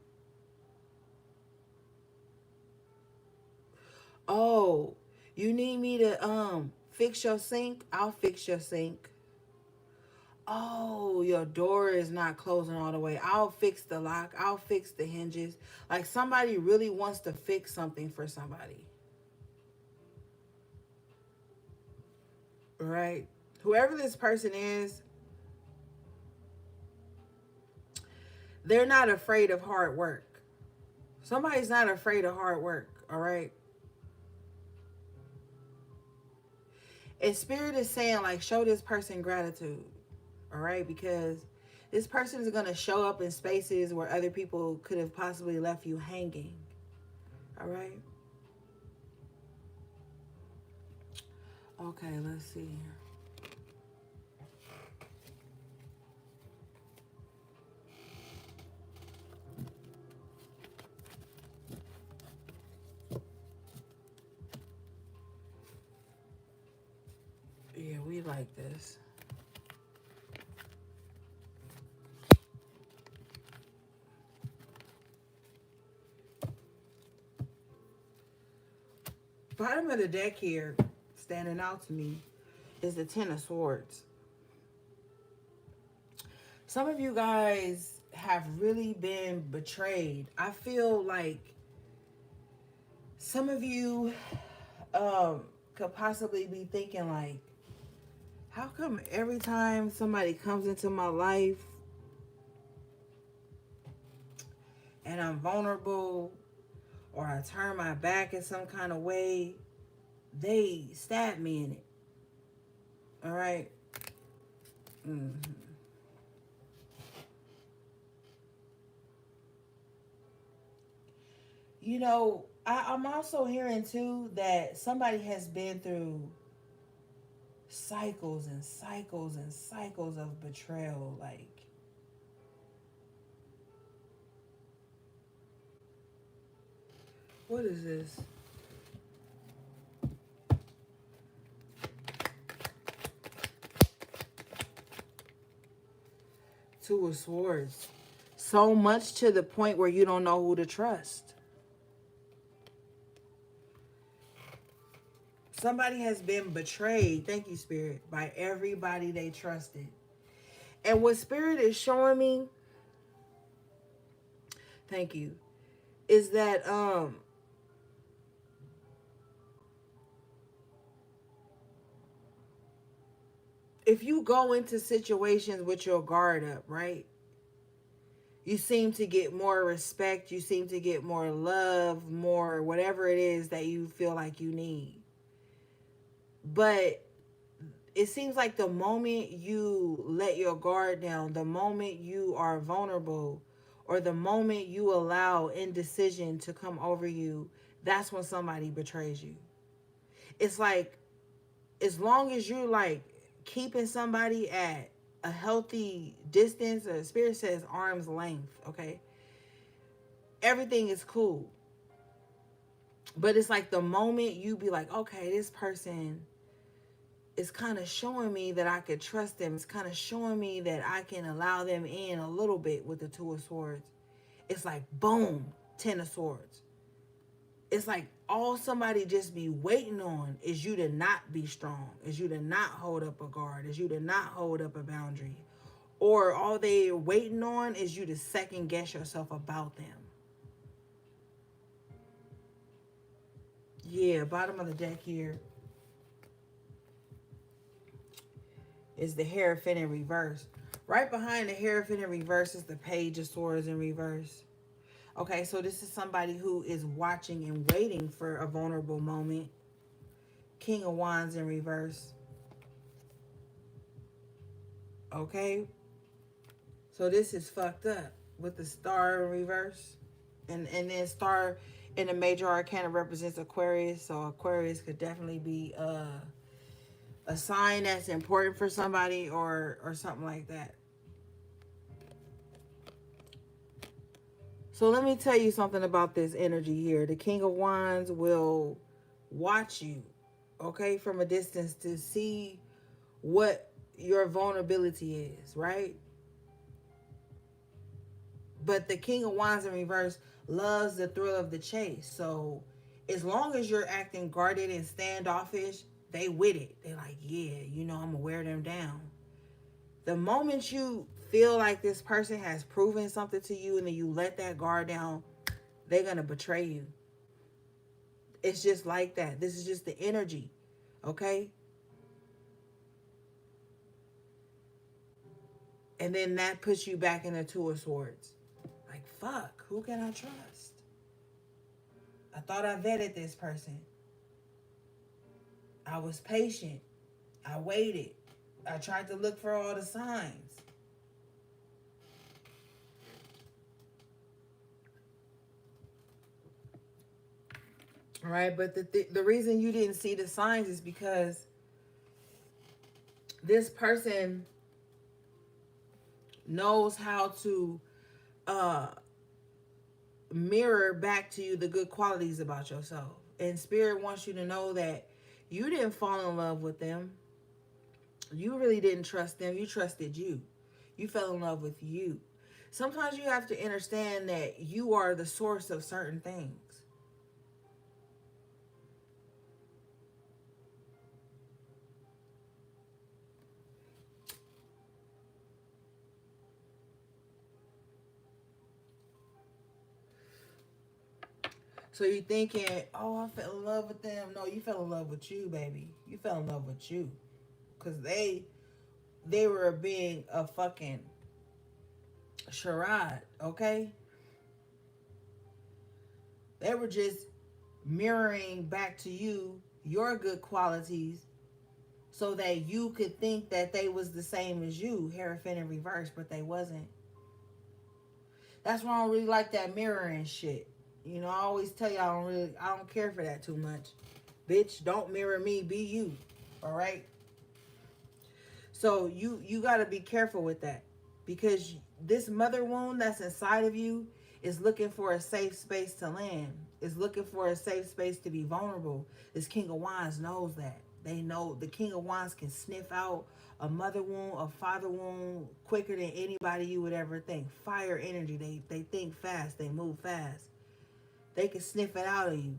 Oh, you need me to fix your sink? I'll fix your sink. Oh, your door is not closing all the way. I'll fix the lock. I'll fix the hinges. Like somebody really wants to fix something for somebody. Right? Whoever this person is, they're not afraid of hard work. Somebody's not afraid of hard work. All right? And Spirit is saying, like, show this person gratitude. All right? Because this person is going to show up in spaces where other people could have possibly left you hanging. All right? Okay, let's see. Yeah, we like this. Bottom of the deck here, standing out to me, is the Ten of Swords. Some of you guys have really been betrayed. I feel like some of you could possibly be thinking like, how come every time somebody comes into my life and I'm vulnerable or I turn my back in some kind of way, they stab me in it. All right. Mm-hmm. You know, I'm also hearing too that somebody has been through cycles and cycles and cycles of betrayal. Like, what is this? Two of Swords. So much to the point where you don't know who to trust. Somebody has been betrayed, thank you, Spirit, by everybody they trusted. And what Spirit is showing me, thank you, is that if you go into situations with your guard up, right? You seem to get more respect, you seem to get more love, more whatever it is that you feel like you need. But it seems like the moment you let your guard down, the moment you are vulnerable, or the moment you allow indecision to come over you, that's when somebody betrays you. It's like, as long as you're like keeping somebody at a healthy distance, or Spirit says arm's length, okay? Everything is cool. But it's like the moment you be like, okay, this person is kind of showing me that I could trust them. It's kind of showing me that I can allow them in a little bit with the Two of Swords. It's like, boom, Ten of Swords. It's like all somebody just be waiting on is you to not be strong, is you to not hold up a guard, is you to not hold up a boundary. Or all they waiting on is you to second guess yourself about them. Yeah, bottom of the deck here is the Hierophant in reverse. Right behind the Hierophant in reverse is the Page of Swords in reverse. Okay, so this is somebody who is watching and waiting for a vulnerable moment. King of Wands in reverse. Okay, so this is fucked up with the Star in reverse. And then Star in the Major Arcana represents Aquarius. So Aquarius could definitely be a sign that's important for somebody, or something like that. So let me tell you something about this energy here. The King of Wands will watch you, okay, from a distance to see what your vulnerability is, right? But the King of Wands in reverse loves the thrill of the chase. So as long as you're acting guarded and standoffish, they with it. They're like, yeah, you know, I'm gonna wear them down. The moment you feel like this person has proven something to you and then you let that guard down, they're gonna betray you. It's just like that. This is just the energy, okay? And then that puts you back in the Two of Swords. Like, fuck, who can I trust? I thought I vetted this person. I was patient. I waited. I tried to look for all the signs. All right, but the reason you didn't see the signs is because this person knows how to uh mirror back to you the good qualities about yourself. And Spirit wants you to know that you didn't fall in love with them. You really didn't trust them. You trusted you. You fell in love with you. Sometimes you have to understand that you are the source of certain things. So you're thinking, oh, I fell in love with them. No, you fell in love with you, baby. You fell in love with you. Because they were being a fucking charade, okay? They were just mirroring back to you your good qualities so that you could think that they was the same as you, Hierophant in reverse, but they wasn't. That's why I don't really like that mirroring shit. You know, I always tell you I don't care for that too much. Bitch, don't mirror me, be you. All right? So you got to be careful with that, because this mother wound that's inside of you is looking for a safe space to land. Is looking for a safe space to be vulnerable. This King of Wands knows that. They know the King of Wands can sniff out a mother wound, a father wound quicker than anybody you would ever think. Fire energy. They think fast. They move fast. They can sniff it out of you.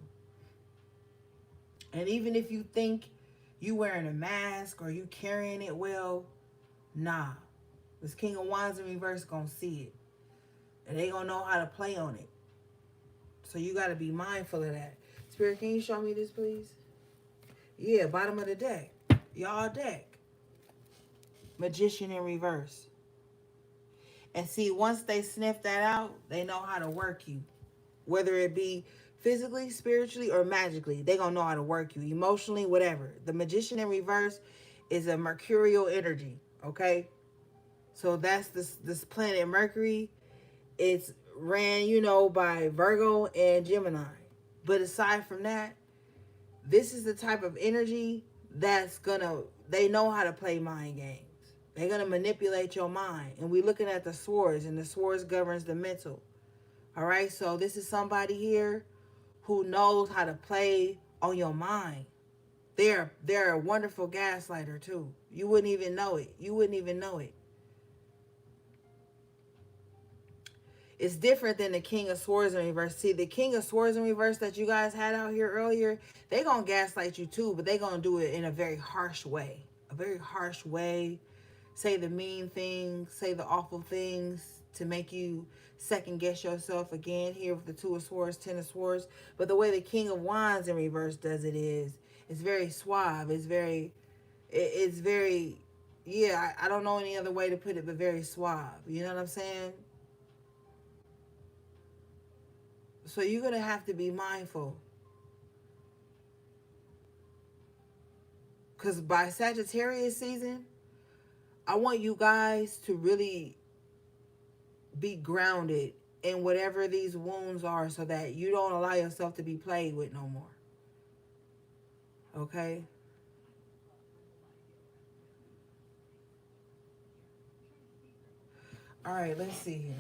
And even if you think you wearing a mask or you carrying it well, nah. This King of Wands in reverse gonna see it. And they gonna know how to play on it. So you gotta be mindful of that. Spirit, can you show me this, please? Yeah, bottom of the deck. Y'all deck. Magician in reverse. And see, once they sniff that out, they know how to work you. Whether it be physically, spiritually, or magically, they gonna know how to work you. Emotionally, whatever. The Magician in reverse is a mercurial energy, okay? So that's this planet Mercury. It's ran, by Virgo and Gemini. But aside from that, this is the type of energy they know how to play mind games. They're gonna manipulate your mind. And we're looking at the swords, and the swords governs the mental. All right, so this is somebody here who knows how to play on your mind. They're a wonderful gaslighter too. You wouldn't even know it. You wouldn't even know it. It's different than the King of Swords in reverse. See, the King of Swords in reverse that you guys had out here earlier, they gonna gaslight you too, but they gonna do it in a very harsh way. A very harsh way. Say the mean things, say the awful things to make you second guess yourself again here with the Two of Swords, Ten of Swords. But the way the King of Wands in reverse does it is, it's very suave. It's very, yeah, I don't know any other way to put it, but very suave. You know what I'm saying? So you're going to have to be mindful. Because by Sagittarius season, I want you guys to really be grounded in whatever these wounds are so that you don't allow yourself to be played with no more. Okay? All right, let's see here.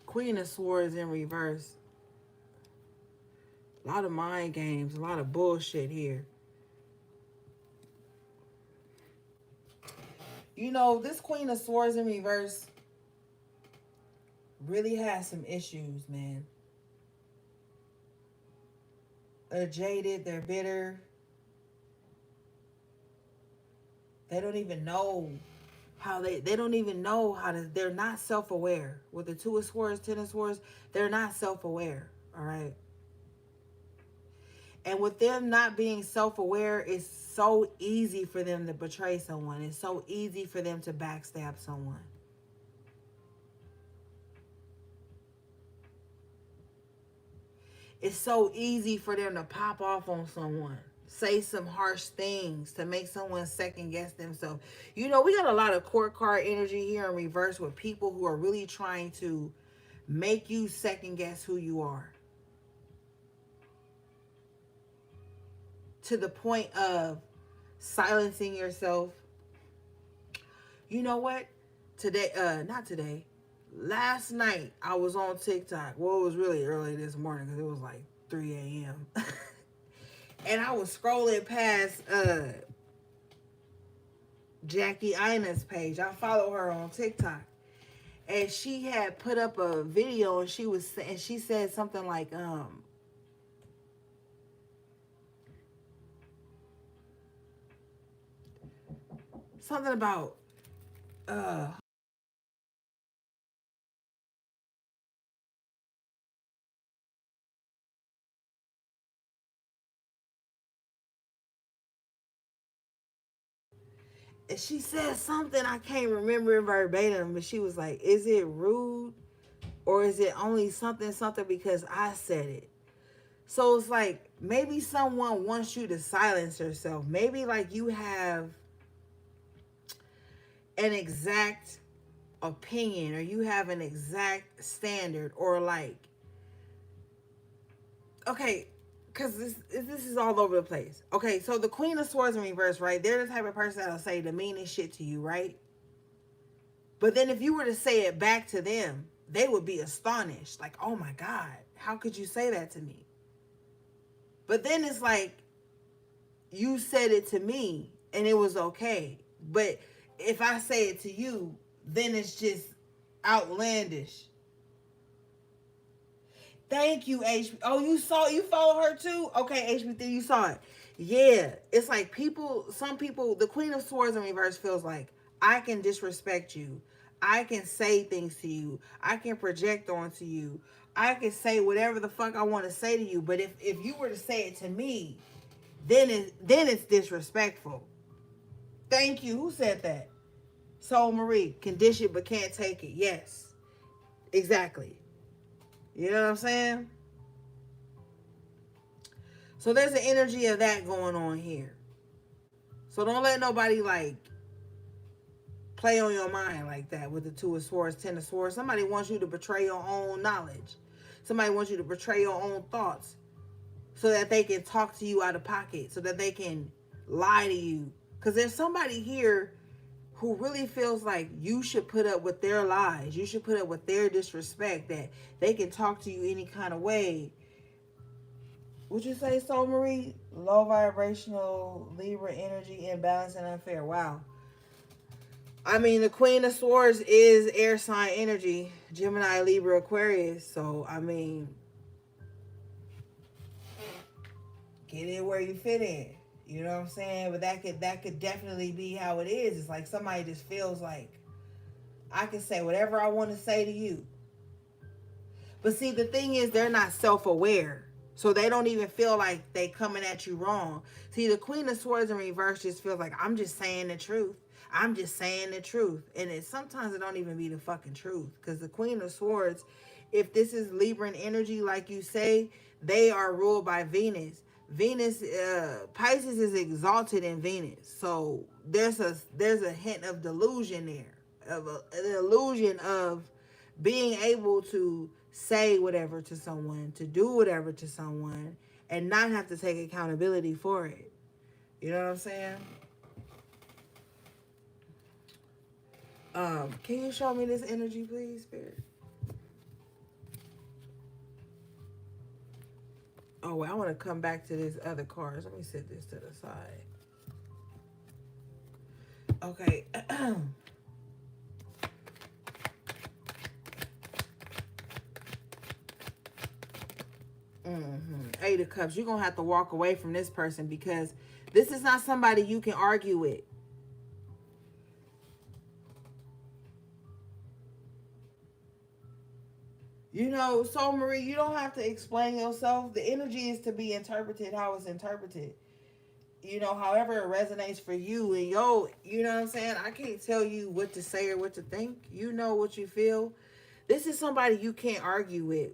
Queen of Swords in reverse. A lot of mind games, a lot of bullshit here. This Queen of Swords in reverse really has some issues, man. They're jaded, they're bitter. They don't even know they don't even know how to, they're not self-aware. With the Two of Swords, Ten of Swords, they're not self-aware, all right? And with them not being self-aware, it's so easy for them to betray someone. It's so easy for them to backstab someone. It's so easy for them to pop off on someone. Say some harsh things to make someone second guess themselves. We got a lot of court card energy here in reverse with people who are really trying to make you second guess who you are. To the point of silencing yourself. You know what? Not today. Last night I was on TikTok. Well, it was really early this morning because it was like 3 a.m. And I was scrolling past Jackie Ina's page. I follow her on TikTok. And she had put up a video and she said something like, something about uh she said something, I can't remember it verbatim, but she was like, is it rude or is it only something something because I said it? So it's like maybe someone wants you to silence yourself. Maybe like you have an exact opinion or you have an exact standard, or like, okay, because this is all over the place. Okay, so the Queen of Swords in reverse, right? They're the type of person that'll say the meanest shit to you, right? But then if you were to say it back to them, they would be astonished. Like, oh my God, how could you say that to me? But then it's like, you said it to me and it was okay. But if I say it to you, then it's just outlandish. Thank you, HB. Oh, you follow her too? Okay, HB3, you saw it. Yeah, it's like some people, the Queen of Swords in reverse feels like, I can disrespect you. I can say things to you. I can project onto you. I can say whatever the fuck I want to say to you. But if you were to say it to me, then it's disrespectful. Thank you. Who said that? Soul Marie. Condition but can't take it. Yes. Exactly. You know what I'm saying? So there's an energy of that going on here. So don't let nobody like play on your mind like that with the Two of Swords, Ten of Swords. Somebody wants you to betray your own knowledge. Somebody wants you to betray your own thoughts so that they can talk to you out of pocket, so that they can lie to you. Because there's somebody here who really feels like you should put up with their lies. You should put up with their disrespect, that they can talk to you any kind of way. Would you say, Soul Marie? Low vibrational Libra energy, imbalance and unfair. Wow. I mean, the Queen of Swords is air sign energy, Gemini, Libra, Aquarius. So, I mean, get in where you fit in. You know what I'm saying? But that could definitely be how it is. It's like somebody just feels like, I can say whatever I want to say to you. But see, the thing is, they're not self-aware. So they don't even feel like they coming at you wrong. See, the Queen of Swords in reverse just feels like, I'm just saying the truth. I'm just saying the truth. And sometimes it don't even be the fucking truth. Because the Queen of Swords, if this is Libran energy, like you say, they are ruled by Venus. Venus, Pisces is exalted in Venus. So there's a hint of delusion there. An illusion of being able to say whatever to someone, to do whatever to someone, and not have to take accountability for it. You know what I'm saying? Can you show me this energy, please, Spirit? Oh, wait, I want to come back to this other cards. Let me set this to the side. Okay. Eight of Cups. You're going to have to walk away from this person because this is not somebody you can argue with. You know, Soul Marie, you don't have to explain yourself. The energy is to be interpreted how it's interpreted. You know, however it resonates for you and you know what I'm saying? I can't tell you what to say or what to think. You know what you feel. This is somebody you can't argue with.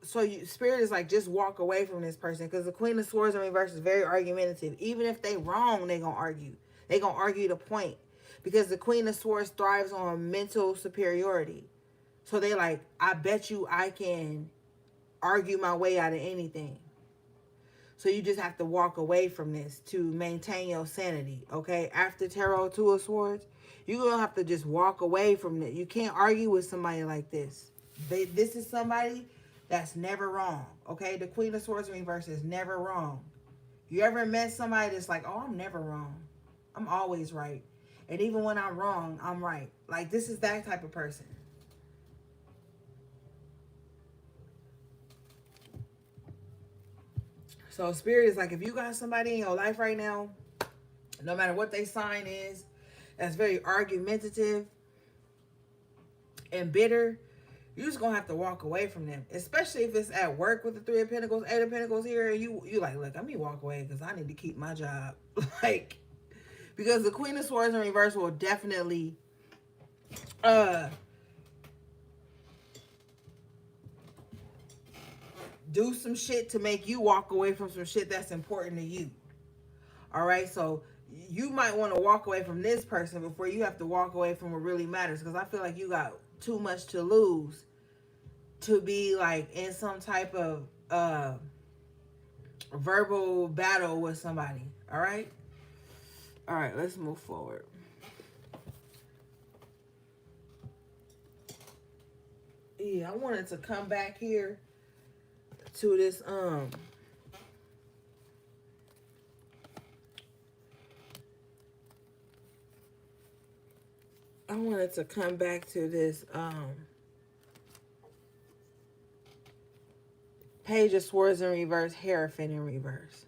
So Spirit is like, just walk away from this person, because the Queen of Swords in reverse is very argumentative. Even if they wrong, they gonna argue. They gonna argue the point, because the Queen of Swords thrives on mental superiority. So they like, I bet you I can argue my way out of anything. So you just have to walk away from this to maintain your sanity, okay? After Tarot, Two of Swords, you're going to have to just walk away from it. You can't argue with somebody like this. This is somebody that's never wrong, okay? The Queen of Swords in reverse is never wrong. You ever met somebody that's like, oh, I'm never wrong. I'm always right. And even when I'm wrong, I'm right. Like, this is that type of person. So Spirit is like, if you got somebody in your life right now, no matter what their sign is, that's very argumentative and bitter, you're just gonna have to walk away from them. Especially if it's at work with the Three of Pentacles, Eight of Pentacles here, and you like, look, let me walk away because I need to keep my job. Like, because the Queen of Swords in reverse will definitely do some shit to make you walk away from some shit that's important to you. All right, so you might want to walk away from this person before you have to walk away from what really matters, because I feel like you got too much to lose to be like in some type of verbal battle with somebody. All right, let's move forward. Yeah, I wanted to come back here to this I wanted to come back to this Page of Swords in reverse, Hierophant in reverse.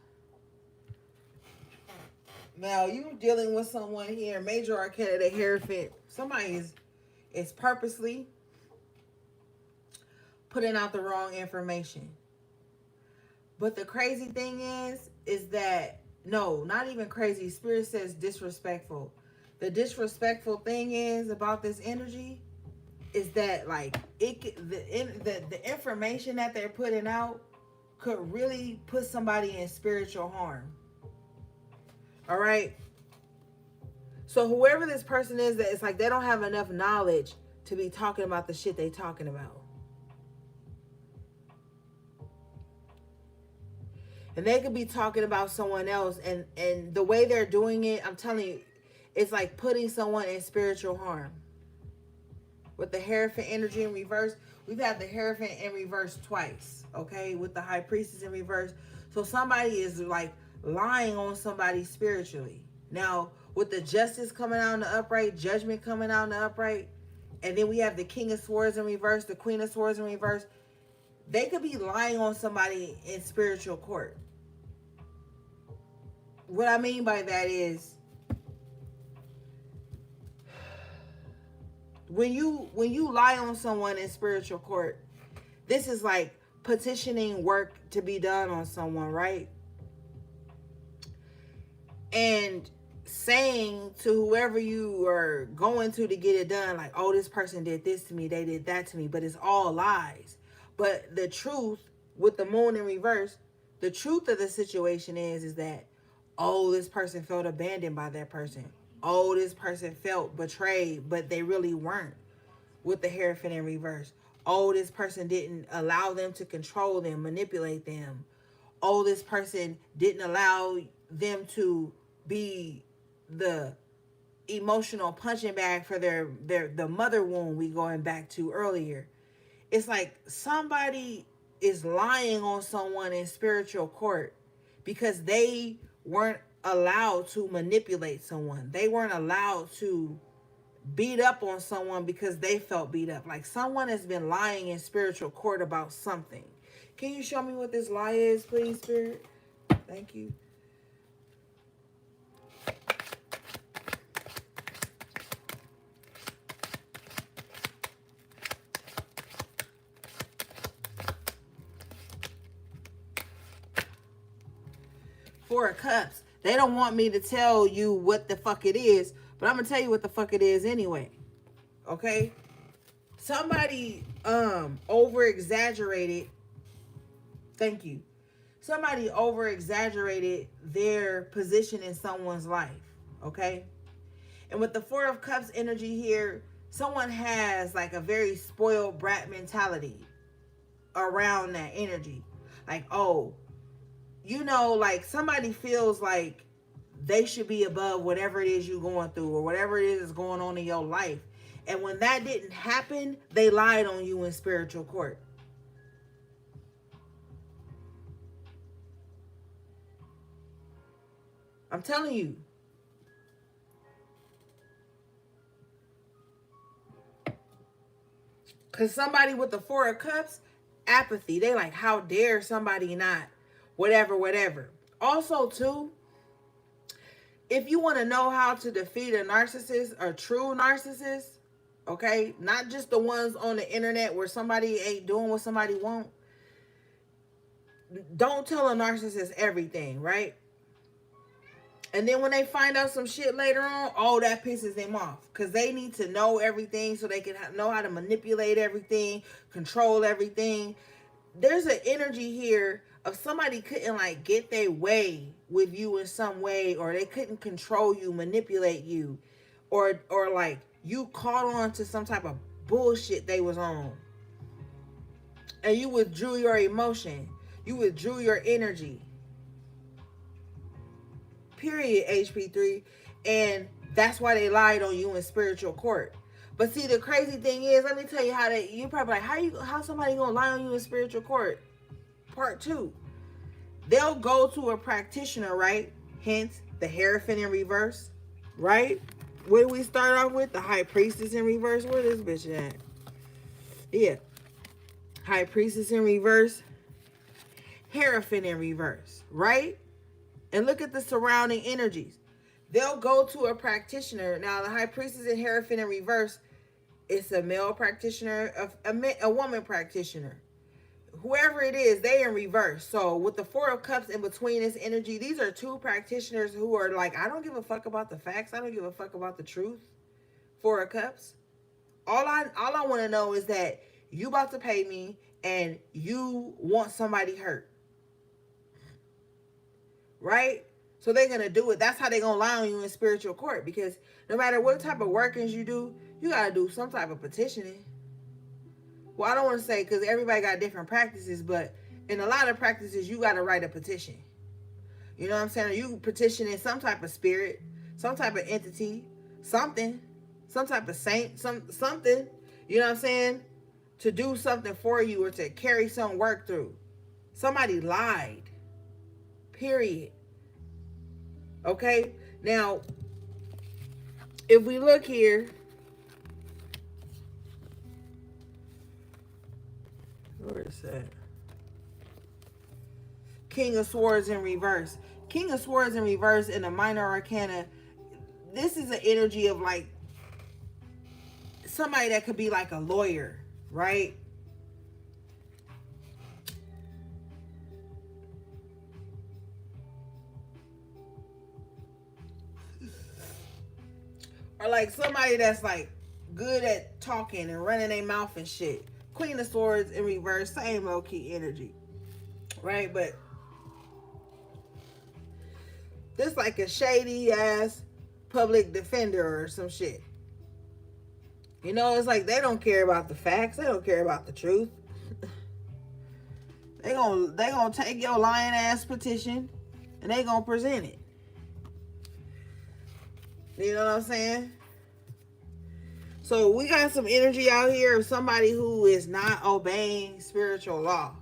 Now, you dealing with someone here, Major Arcana, the Hierophant. Somebody is purposely putting out the wrong information. But the crazy thing is that, no, not even crazy. Spirit says disrespectful. The disrespectful thing is about this energy is that, like, the information that they're putting out could really put somebody in spiritual harm. All right? So whoever this person is, that it's like they don't have enough knowledge to be talking about the shit they talking about. And they could be talking about someone else, and the way they're doing it, I'm telling you, it's like putting someone in spiritual harm. With the Hierophant energy in reverse, we've had the Hierophant in reverse twice, okay? With the High Priestess in reverse. So somebody is like lying on somebody spiritually. Now, with the Justice coming out in the upright, Judgment coming out in the upright, and then we have the King of Swords in reverse, the Queen of Swords in reverse, they could be lying on somebody in spiritual court. What I mean by that is, when you lie on someone in spiritual court, this is like petitioning work to be done on someone, right? And saying to whoever you are going to get it done, like, oh, this person did this to me, they did that to me, but it's all lies. But the truth, with the Moon in reverse, the truth of the situation is that, oh, this person felt abandoned by that person. Oh, this person felt betrayed, but they really weren't, with the Hierophant in reverse. Oh, this person didn't allow them to control them, manipulate them. Oh, this person didn't allow them to be the emotional punching bag for the mother wound we going back to earlier. It's like somebody is lying on someone in spiritual court because they weren't allowed to manipulate someone. They weren't allowed to beat up on someone because they felt beat up. Like someone has been lying in spiritual court about something. Can you show me what this lie is, please, Spirit? Thank you. Four of Cups. They don't want me to tell you what the fuck it is, but I'm gonna tell you what the fuck it is anyway. Okay? Somebody over exaggerated. Thank you. Somebody over exaggerated their position in someone's life. Okay? And with the Four of Cups energy here, someone has like a very spoiled brat mentality around that energy. Like, oh, you know, like somebody feels like they should be above whatever it is you're going through or whatever it is going on in your life. And when that didn't happen, they lied on you in spiritual court. I'm telling you. Because somebody with the Four of Cups, apathy. They like, how dare somebody not, whatever. Also, too, if you want to know how to defeat a narcissist, a true narcissist, okay, not just the ones on the internet where somebody ain't doing what somebody want, don't tell a narcissist everything, right? And then when they find out some shit later on, oh, that pisses them off. Because they need to know everything so they can know how to manipulate everything, control everything. There's an energy here of somebody couldn't like get their way with you in some way, or they couldn't control you, manipulate you, or like you caught on to some type of bullshit they was on. And you withdrew your emotion. You withdrew your energy. Period, HP3. And that's why they lied on you in spiritual court. But see, the crazy thing is, let me tell you how they, you probably like, how somebody gonna lie on you in spiritual court? Part 2. They'll go to a practitioner, right? Hence, the Hierophant in reverse, right? What do we start off with? The High Priestess in reverse. Where this bitch at? Yeah. High Priestess in reverse. Hierophant in reverse, right? And look at the surrounding energies. They'll go to a practitioner. Now, the High Priestess and Hierophant in reverse, it's a male practitioner, a woman practitioner. Whoever it is, they in reverse. So with the Four of Cups in between this energy, these are two practitioners who are like, I don't give a fuck about the facts. I don't give a fuck about the truth. Four of Cups. All I want to know is that you about to pay me and you want somebody hurt. Right? So they're going to do it. That's how they're going to lie on you in spiritual court. Because no matter what type of workings you do, you got to do some type of petitioning. Well, I don't want to say because everybody got different practices, but in a lot of practices, you got to write a petition. You know what I'm saying? You petitioning some type of spirit, some type of entity, something, some type of saint, something, you know what I'm saying? To do something for you or to carry some work through. Somebody lied. Period. Okay? Now, if we look here, where is that? King of Swords in reverse. King of Swords in reverse in the minor arcana. This is an energy of like somebody that could be like a lawyer, right? Or like somebody that's like good at talking and running their mouth and shit. Queen of Swords in reverse, same low-key energy. Right? But this like a shady ass public defender or some shit. You know, it's like they don't care about the facts. They don't care about the truth. They gonna take your lying ass petition and they gonna present it. You know what I'm saying? So we got some energy out here of somebody who is not obeying spiritual law.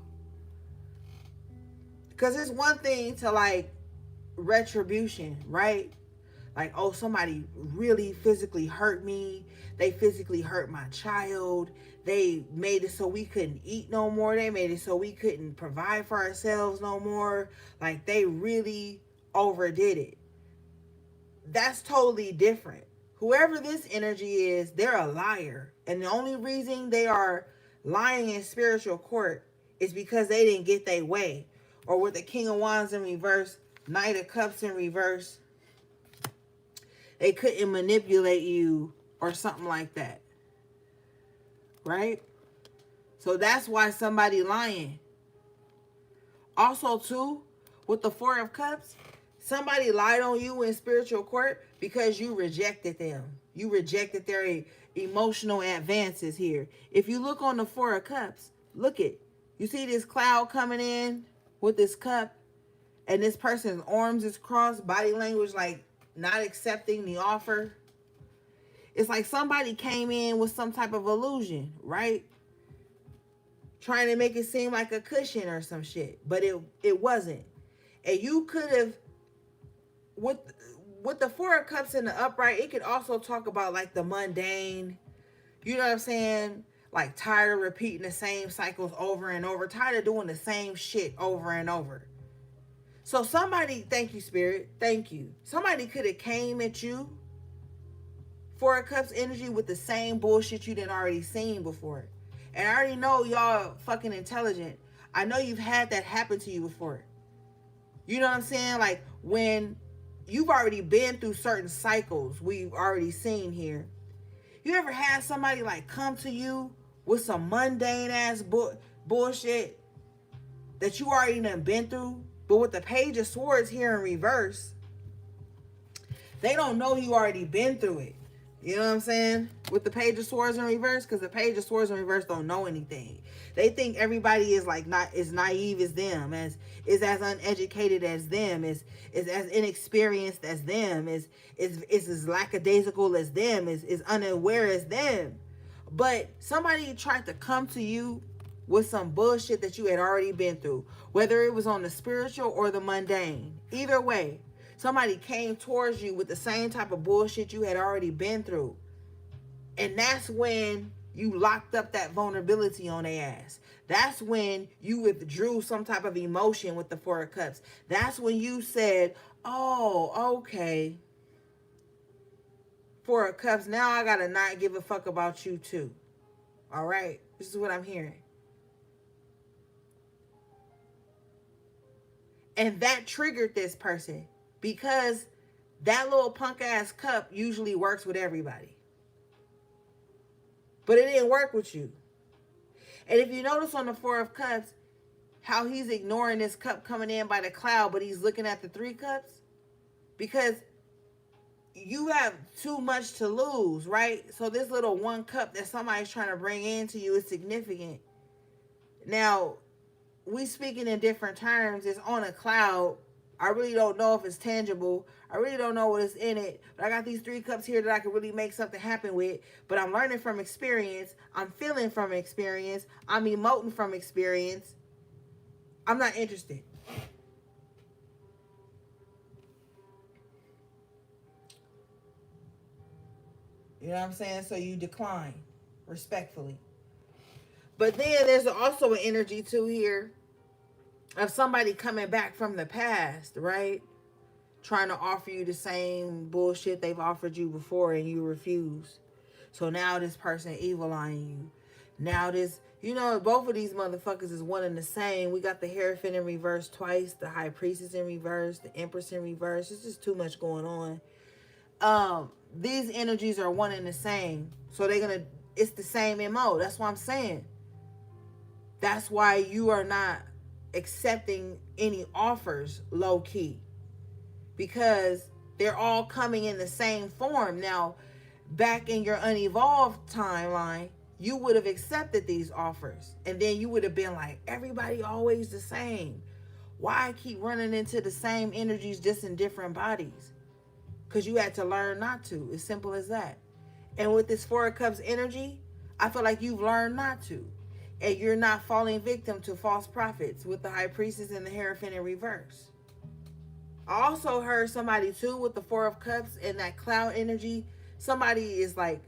Because it's one thing to like retribution, right? Like, oh, somebody really physically hurt me. They physically hurt my child. They made it so we couldn't eat no more. They made it so we couldn't provide for ourselves no more. Like, they really overdid it. That's totally different. Whoever this energy is, they're a liar. And the only reason they are lying in spiritual court is because they didn't get their way. Or with the King of Wands in reverse, Knight of Cups in reverse, they couldn't manipulate you or something like that. Right? So that's why somebody lying. Also, too, with the Four of Cups, somebody lied on you in spiritual court because you rejected them. You rejected their emotional advances here. If you look on the Four of Cups, look it. You see this cloud coming in with this cup, and this person's arms is crossed, body language like not accepting the offer. It's like somebody came in with some type of illusion, right? Trying to make it seem like a cushion or some shit, but it wasn't. And you could have, with the Four of Cups in the upright, it could also talk about like the mundane, you know what I'm saying? Like tired of repeating the same cycles over and over, tired of doing the same shit over and over. So somebody, thank you, Spirit, thank you. Somebody could have came at you, Four of Cups energy, with the same bullshit you done already seen before. And I already know y'all fucking intelligent. I know you've had that happen to you before. You know what I'm saying? Like when you've already been through certain cycles we've already seen here. You ever had somebody like come to you with some mundane ass bullshit that you already done been through, but with the Page of Swords here in reverse, they don't know you already been through it. You know what I'm saying? With the Page of Swords in reverse, because the Page of Swords in reverse don't know anything. They think everybody is like not as naive as them, is as uneducated as them, is as inexperienced as them, is as lackadaisical as them, is unaware as them. But somebody tried to come to you with some bullshit that you had already been through, whether it was on the spiritual or the mundane. Either way, somebody came towards you with the same type of bullshit you had already been through. And that's when you locked up that vulnerability on their ass. That's when you withdrew some type of emotion with the Four of Cups. That's when you said, oh, okay, Four of Cups, now I gotta not give a fuck about you too. All right? This is what I'm hearing. And that triggered this person because that little punk ass cup usually works with everybody. But it didn't work with you. And if you notice on the Four of Cups, how he's ignoring this cup coming in by the cloud, but he's looking at the Three Cups, because you have too much to lose, right? So this little one cup that somebody's trying to bring into you is significant. Now, we speaking in different terms. It's on a cloud. I really don't know if it's tangible. I really don't know what is in it. But I got these Three Cups here that I can really make something happen with. But I'm learning from experience. I'm feeling from experience. I'm emoting from experience. I'm not interested. You know what I'm saying? So you decline respectfully. But then there's also an energy too here of somebody coming back from the past, right? Trying to offer you the same bullshit they've offered you before and you refuse. So now this person evil eyeing you. Now this, you know, both of these motherfuckers is one and the same. We got the Hierophant in reverse twice, the High Priestess in reverse, the Empress in reverse. It's just too much going on. These energies are one and the same. So it's the same MO. That's what I'm saying. That's why you are not accepting any offers low key, because they're all coming in the same form. Now, back in your unevolved timeline, you would have accepted these offers, and then you would have been like, everybody always the same. Why keep running into the same energies just in different bodies? Because you had to learn not to. As simple as that. And with this Four of Cups energy, I feel like you've learned not to. And you're not falling victim to false prophets with the High Priestess and the Hierophant in reverse. I also heard somebody too with the Four of Cups and that cloud energy. Somebody is like,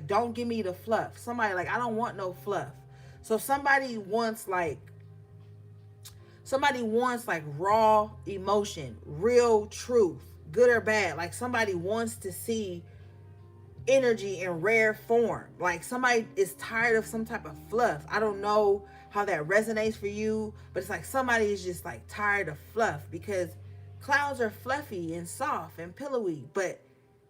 don't give me the fluff. Somebody like, I don't want no fluff. So somebody wants like raw emotion, real truth, good or bad. Like somebody wants to see energy in rare form. Like somebody is tired of some type of fluff. I don't know how that resonates for you, but it's like somebody is just like tired of fluff, because clouds are fluffy and soft and pillowy, but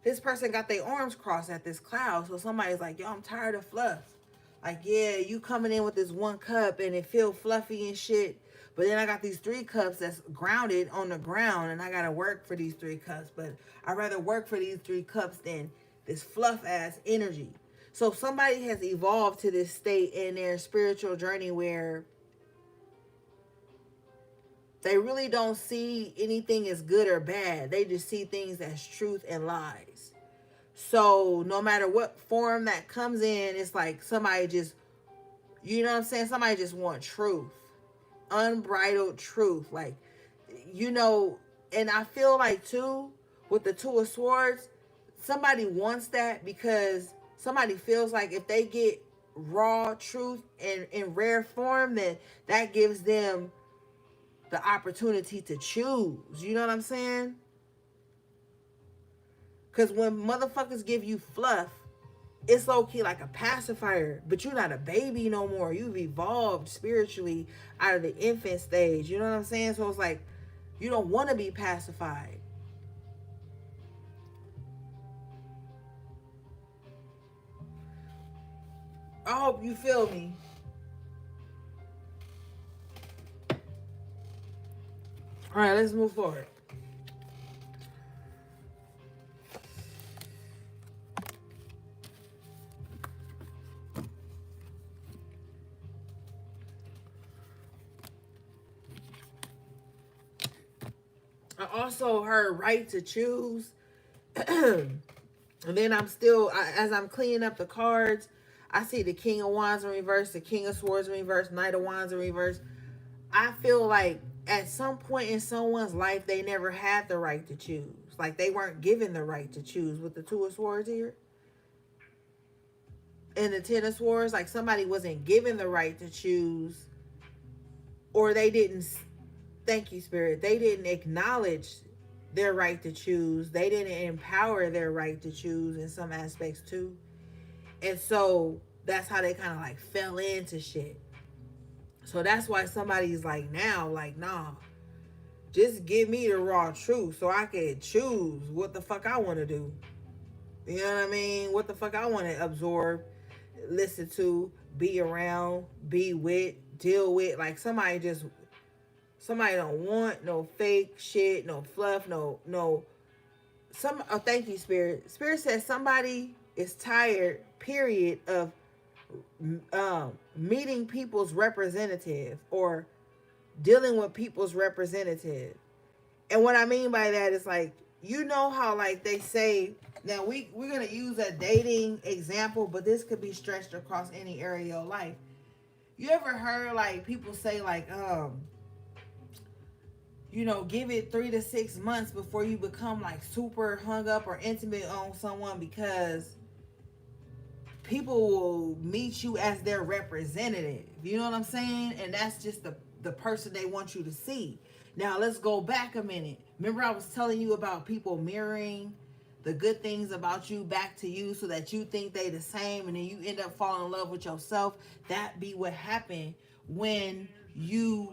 this person got their arms crossed at this cloud. So somebody's like, yo, I'm tired of fluff. Like, yeah, you coming in with this one cup and it feel fluffy and shit, but then I got these Three Cups that's grounded on the ground, and I gotta work for these Three Cups. But I'd rather work for these Three Cups than this fluff ass energy. So somebody has evolved to this state in their spiritual journey where they really don't see anything as good or bad. They just see things as truth and lies. So no matter what form that comes in, it's like somebody just, you know what I'm saying? Somebody just want truth, unbridled truth. Like, you know, and I feel like too, with the Two of Swords, somebody wants that because somebody feels like if they get raw truth in rare form, then that gives them the opportunity to choose. You know what I'm saying? Because when motherfuckers give you fluff, it's low-key like a pacifier, but you're not a baby no more. You've evolved spiritually out of the infant stage. You know what I'm saying? So it's like, you don't want to be pacified. I hope you feel me. All right, let's move forward. I also heard right to choose. And then as I'm cleaning up the cards, I see the King of Wands in reverse, the King of Swords in reverse, Knight of Wands in reverse. I feel like at some point in someone's life, they never had the right to choose. Like they weren't given the right to choose with the Two of Swords here. And the Ten of Swords, like somebody wasn't given the right to choose, or they didn't, thank you, Spirit, they didn't acknowledge their right to choose. They didn't empower their right to choose in some aspects too. And so that's how they kind of like fell into shit. So that's why somebody's like now, like, nah, just give me the raw truth so I can choose what the fuck I want to do. You know what I mean? What the fuck I want to absorb, listen to, be around, be with, deal with. Like somebody don't want no fake shit, no fluff, no. Oh, thank you, Spirit. Spirit says somebody is tired, period, of meeting people's representative or dealing with people's representative. And what I mean by that is like, you know how like they say, now we're going to use a dating example, but this could be stretched across any area of your life. You ever heard like people say like, give it 3 to 6 months before you become like super hung up or intimate on someone, because people will meet you as their representative. You know what I'm saying? And that's just the person they want you to see. Now let's go back a minute. Remember I was telling you about people mirroring the good things about you back to you so that you think they the same, and then you end up falling in love with yourself. That be what happened when you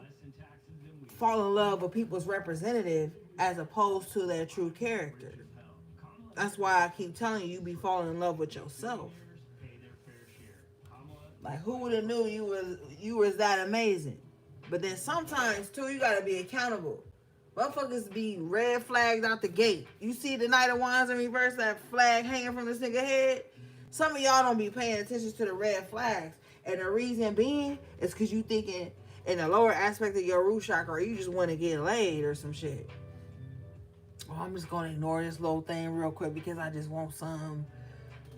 fall in love with people's representative as opposed to their true character. That's why I keep telling you, be falling in love with yourself. Like, who would have knew you was that amazing? But then sometimes too, you gotta be accountable. Motherfuckers be red flagged out the gate. You see the Knight of Wands in reverse, that flag hanging from this nigga head? Some of y'all don't be paying attention to the red flags. And the reason being is because you thinking in the lower aspect of your root chakra, or you just want to get laid or some shit. Oh, I'm just going to ignore this little thing real quick because I just want some.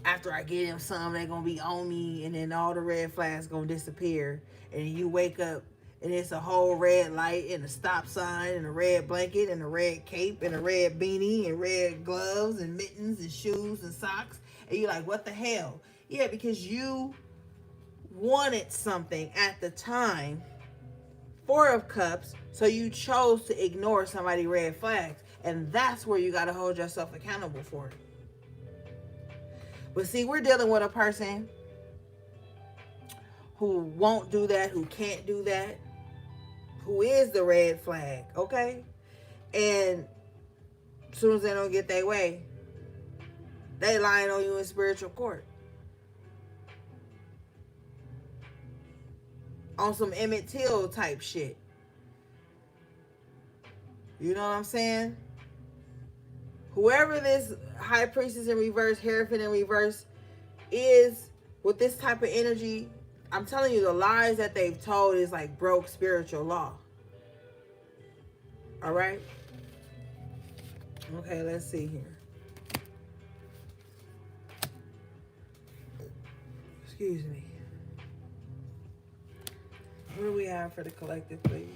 After I get him some, they're going to be on me, and then all the red flags going to disappear. And you wake up, and it's a whole red light, and a stop sign, and a red blanket, and a red cape, and a red beanie, and red gloves, and mittens, and shoes, and socks. And you're like, what the hell? Yeah, because you wanted something at the time, 4 of Cups, so you chose to ignore somebody's red flags. And that's where you got to hold yourself accountable for it. But see, we're dealing with a person who won't do that, who can't do that, who is the red flag, okay? And as soon as they don't get their way, they lying on you in spiritual court. On some Emmett Till type shit. You know what I'm saying? Whoever this High Priestess in reverse, Hierophant in reverse is with this type of energy, I'm telling you, the lies that they've told is like broke spiritual law. All right? Okay, let's see here. Excuse me. What do we have for the collective, please?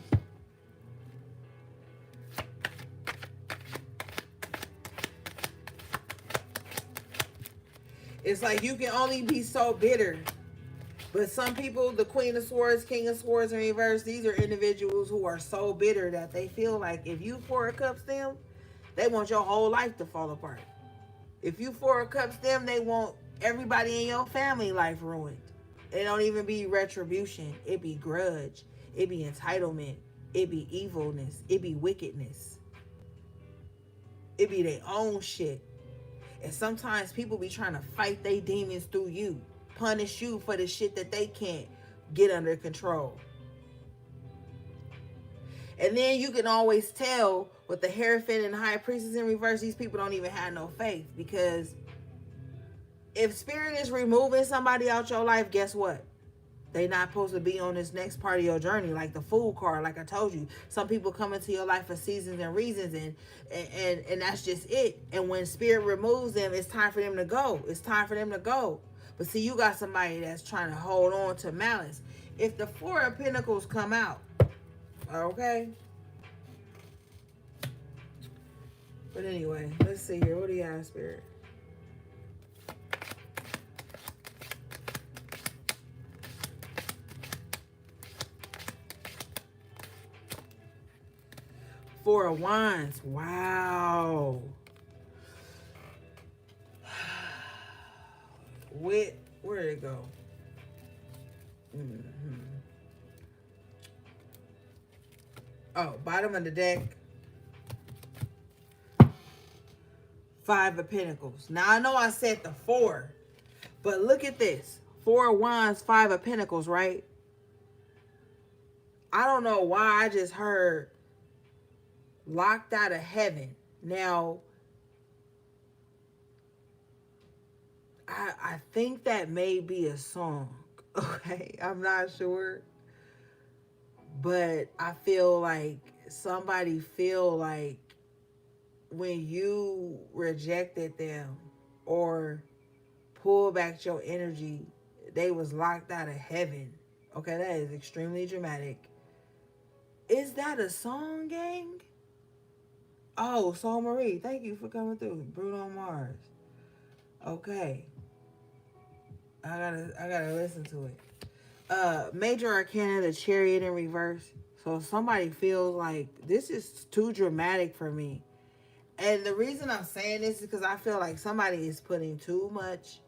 It's like you can only be so bitter But some people, the Queen of Swords, King of Swords in reverse, these are individuals who are so bitter that they feel like if you Four of Cups them, they want your whole life to fall apart. If you Four of Cups them, they want everybody in your family life ruined. It don't even be retribution. It be grudge. It be entitlement. It be evilness. It be wickedness. It be their own shit. And sometimes people be trying to fight their demons through you, punish you for the shit that they can't get under control. And then you can always tell with the Hierophant and High Priestess in reverse, these people don't even have no faith. Because if Spirit is removing somebody out your life, guess what? They not supposed to be on this next part of your journey, like the Fool card. Like I told you, some people come into your life for seasons and reasons, and that's just it. And when Spirit removes them, it's time for them to go. It's time for them to go. But see, you got somebody that's trying to hold on to malice. If the Four of Pentacles come out, okay. But anyway, let's see here. What do you have, Spirit? Four of Wands. Wow. Where did it go? Oh, bottom of the deck. Five of Pentacles. Now, I know I said the four, but look at this. Four of Wands, Five of Pentacles, right? I don't know why I just heard locked out of heaven. Now, I think that may be a song, okay? I'm not sure. But I feel like somebody feel like when you rejected them or pull back your energy, they was locked out of heaven. Okay, that is extremely dramatic. Is that a song, gang? Oh, Soul Marie, thank you for coming through. Bruno Mars. Okay. I gotta listen to it. Major Arcana, the Chariot in reverse. So somebody feels like this is too dramatic for me. And the reason I'm saying this is because I feel like somebody is putting too much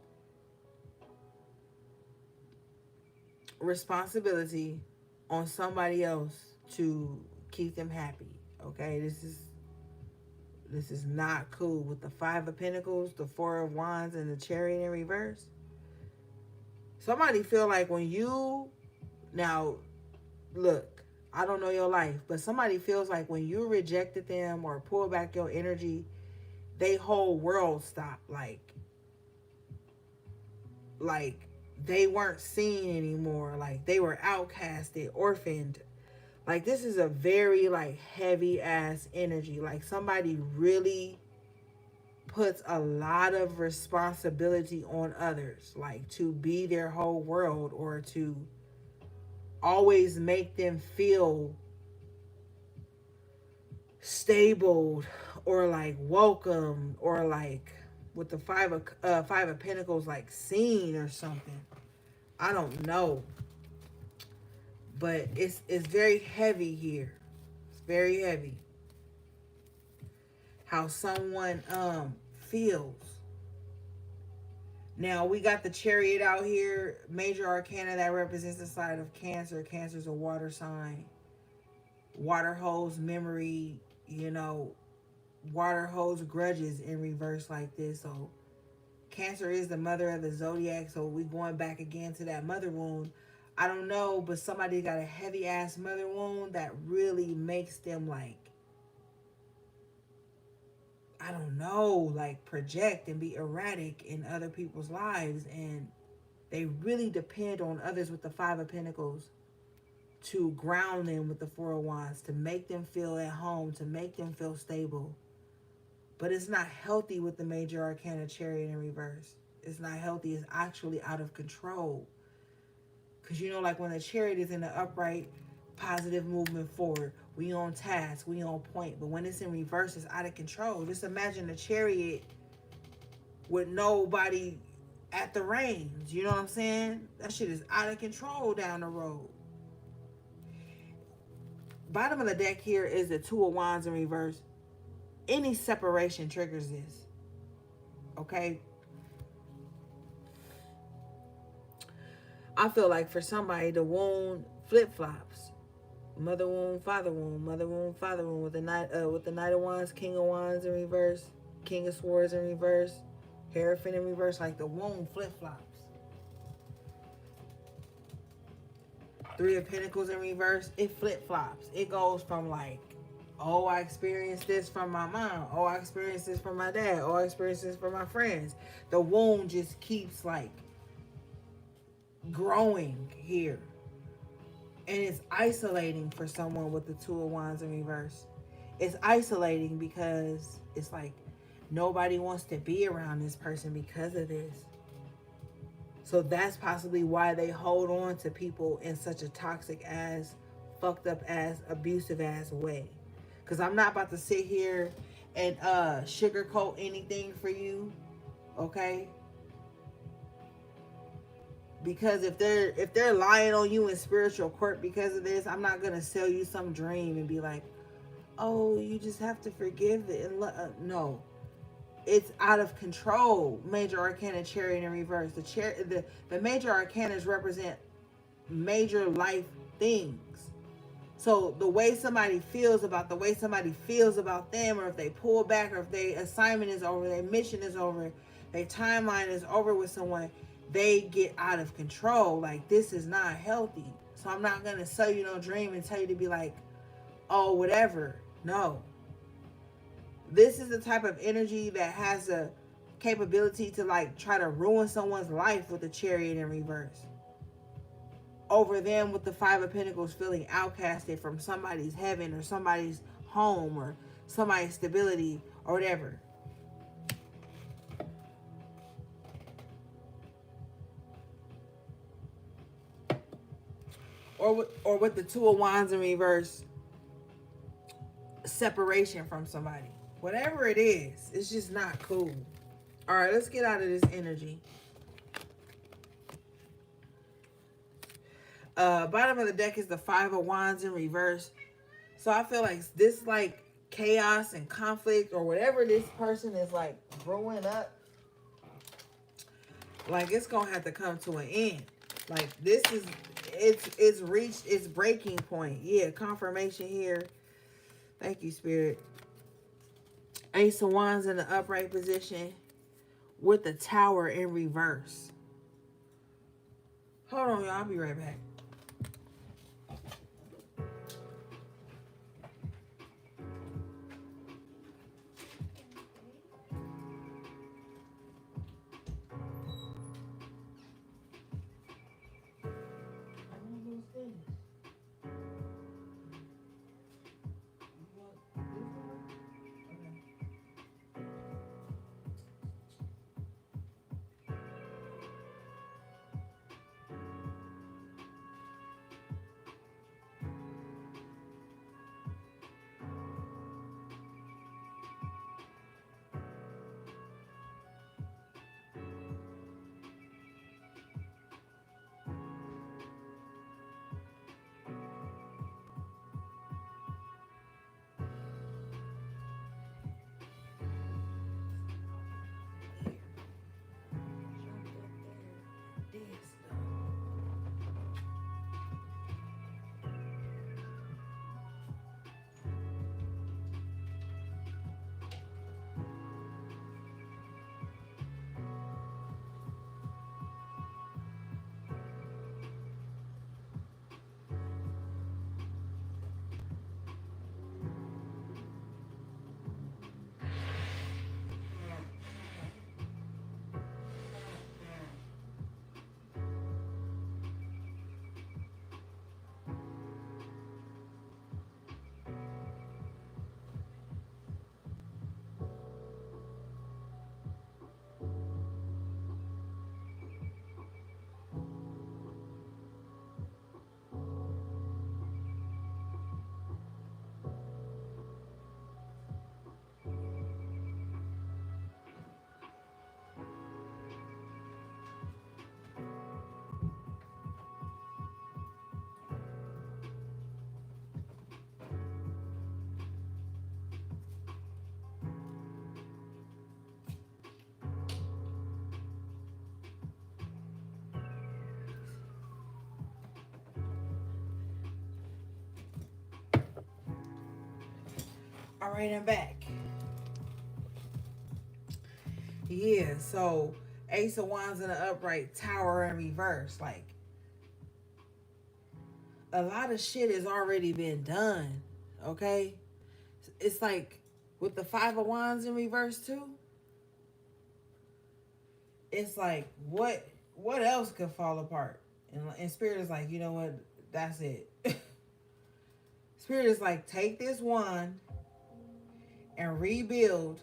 responsibility on somebody else to keep them happy. Okay, this is not cool. With the Five of Pentacles, the Four of Wands, and the Chariot in reverse. Somebody feel like when you, now look, I don't know your life, but somebody feels like when you rejected them or pull back your energy, they whole world stopped. Like they weren't seen anymore. Like they were outcasted, orphaned. Like this is a very like heavy ass energy. Like somebody really puts a lot of responsibility on others, like to be their whole world or to always make them feel stable or like welcome or like with the Five of Pentacles like seen or something. I don't know, but it's very heavy here. It's very heavy how someone feels. Now we got the Chariot out here, Major Arcana, that represents the side of Cancer. Cancer's a water sign. Water holds memory, you know, water holds grudges in reverse like this. So Cancer is the mother of the zodiac, so we going back again to that mother wound. I don't know, but somebody got a heavy ass mother wound that really makes them like, I don't know, like project and be erratic in other people's lives. And they really depend on others with the Five of Pentacles to ground them with the Four of Wands, to make them feel at home, to make them feel stable. But it's not healthy with the Major Arcana Chariot in reverse. It's not healthy. It's actually out of control. Because you know, like when the Chariot is in the upright, positive movement forward, we on task, we on point. But when it's in reverse, it's out of control. Just imagine a Chariot with nobody at the reins. You know what I'm saying? That shit is out of control down the road. Bottom of the deck here is the Two of Wands in reverse. Any separation triggers this. Okay? I feel like for somebody, the wound flip-flops. Mother wound, father wound, mother wound, father wound, with the Knight of Wands, King of Wands in reverse, King of Swords in reverse, Hierophant in reverse. Like the wound flip-flops. Three of Pentacles in reverse, it flip-flops. It goes from like, oh, I experienced this from my mom. Oh, I experienced this from my dad. Oh, I experienced this from my friends. The wound just keeps like growing here. And it's isolating for someone with the Two of Wands in reverse. It's isolating because it's like nobody wants to be around this person because of this. So that's possibly why they hold on to people in such a toxic ass, fucked up ass, abusive ass way. Because I'm not about to sit here and sugarcoat anything for you, okay? Because if they're lying on you in spiritual court because of this, I'm not gonna sell you some dream and be like, oh, you just have to forgive it. And no, it's out of control. Major Arcana, Chariot in reverse. The major arcanas represent major life things. So the way somebody feels about them, or if they pull back, or if their assignment is over, their mission is over, their timeline is over with someone, they get out of control. Like, this is not healthy. So I'm not gonna sell you no dream and tell you to be like, oh, whatever. No. This is the type of energy that has a capability to like try to ruin someone's life with the Chariot in reverse. Over them with the Five of Pentacles feeling outcasted from somebody's heaven or somebody's home or somebody's stability or whatever. Or with the Two of Wands in reverse, separation from somebody. Whatever it is, it's just not cool. All right, let's get out of this energy. Bottom of the deck is the Five of Wands in reverse. So I feel like this like chaos and conflict or whatever this person is like brewing up, like it's gonna have to come to an end. Like this is, it's reached its breaking point. Yeah, confirmation here. Thank you, Spirit. Ace of Wands in the upright position with the Tower in reverse. Hold on, y'all. I'll be right back. All right, I'm back. Yeah, so Ace of Wands in the upright, Tower in reverse. Like, a lot of shit has already been done. Okay? It's like with the Five of Wands in reverse too. It's like what else could fall apart? And Spirit is like, you know what? That's it. Spirit is like, take this wand and rebuild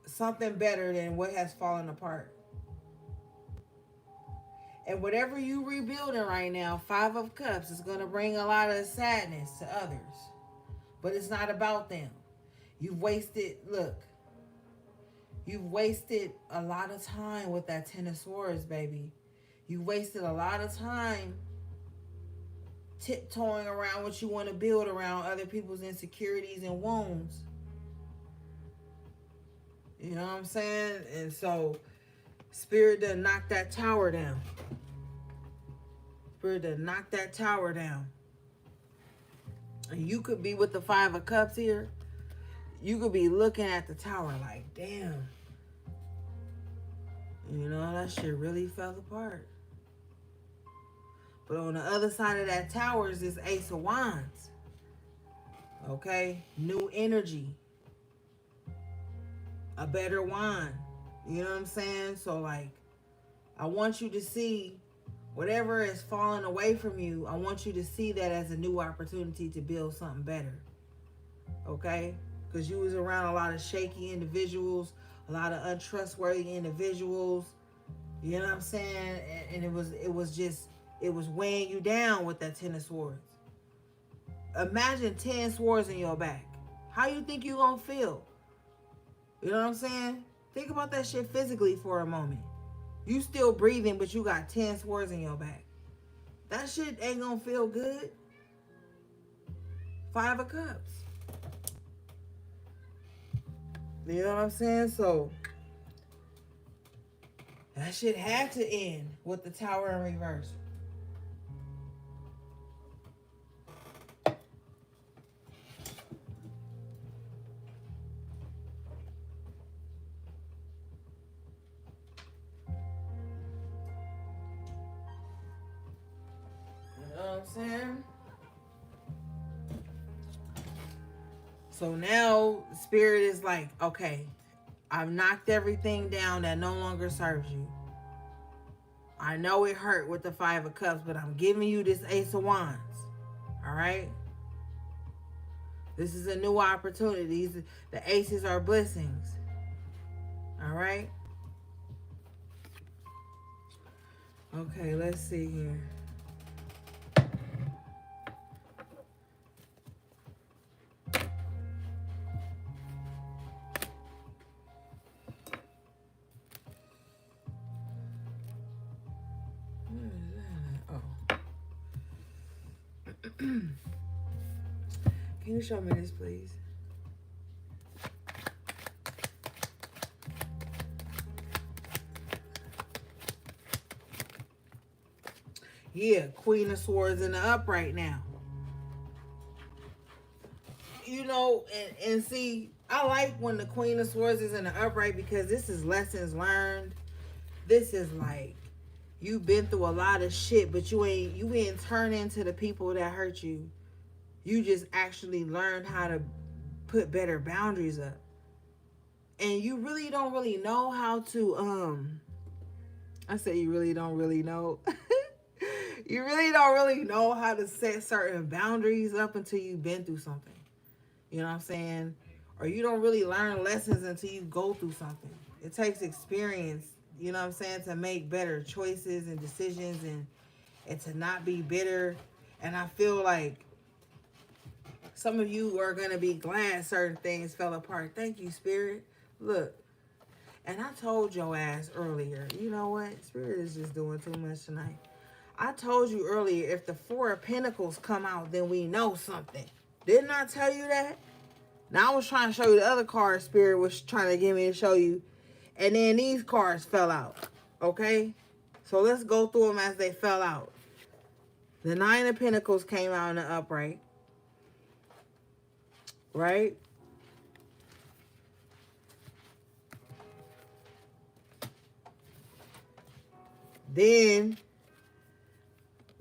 something better than what has fallen apart. And whatever you rebuilding right now, Five of Cups, is going to bring a lot of sadness to others. But it's not about them. You've wasted, look, you've wasted a lot of time with that Ten of Swords, baby. You wasted a lot of time tiptoeing around what you want to build around other people's insecurities and wounds. You know what I'm saying? And so Spirit done knock that tower down. Spirit done knock that tower down. And you could be with the Five of Cups here. You could be looking at the tower like, damn. You know, that shit really fell apart. But on the other side of that tower is this Ace of Wands. Okay? New energy. A better wand. You know what I'm saying? So, like, I want you to see whatever is falling away from you, I want you to see that as a new opportunity to build something better. Okay? Because you was around a lot of shaky individuals, a lot of untrustworthy individuals. You know what I'm saying? And it was weighing you down with that Ten of Swords. Imagine 10 swords in your back. How you think you gonna feel? You know what I'm saying? Think about that shit physically for a moment. You still breathing, but you got 10 swords in your back. That shit ain't gonna feel good. Five of Cups. You know what I'm saying? So, that shit had to end with the Tower in reverse. You know what I'm saying? So now Spirit is like, okay, I've knocked everything down that no longer serves you. I know it hurt with the Five of Cups, but I'm giving you this Ace of Wands. All right? This is a new opportunity. The aces are blessings. All right? Okay, let's see here. Can you show me this, please? Yeah, Queen of Swords in the upright now. You know, and see, I like when the Queen of Swords is in the upright because this is lessons learned. This is like, you've been through a lot of shit, but you ain't turn into the people that hurt you. You just actually learned how to put better boundaries up. And you really don't really know how to, I say you really don't really know. You really don't really know how to set certain boundaries up until you've been through something. You know what I'm saying? Or you don't really learn lessons until you go through something. It takes experience, you know what I'm saying, to make better choices and decisions and to not be bitter. And I feel like some of you are going to be glad certain things fell apart. Thank you, Spirit. Look, and I told your ass earlier, you know what? Spirit is just doing too much tonight. I told you earlier, if the Four of Pentacles come out, then we know something. Didn't I tell you that? Now I was trying to show you the other card Spirit was trying to get me to show you. And then these cards fell out. Okay? So let's go through them as they fell out. The Nine of Pentacles came out in the upright. right? Then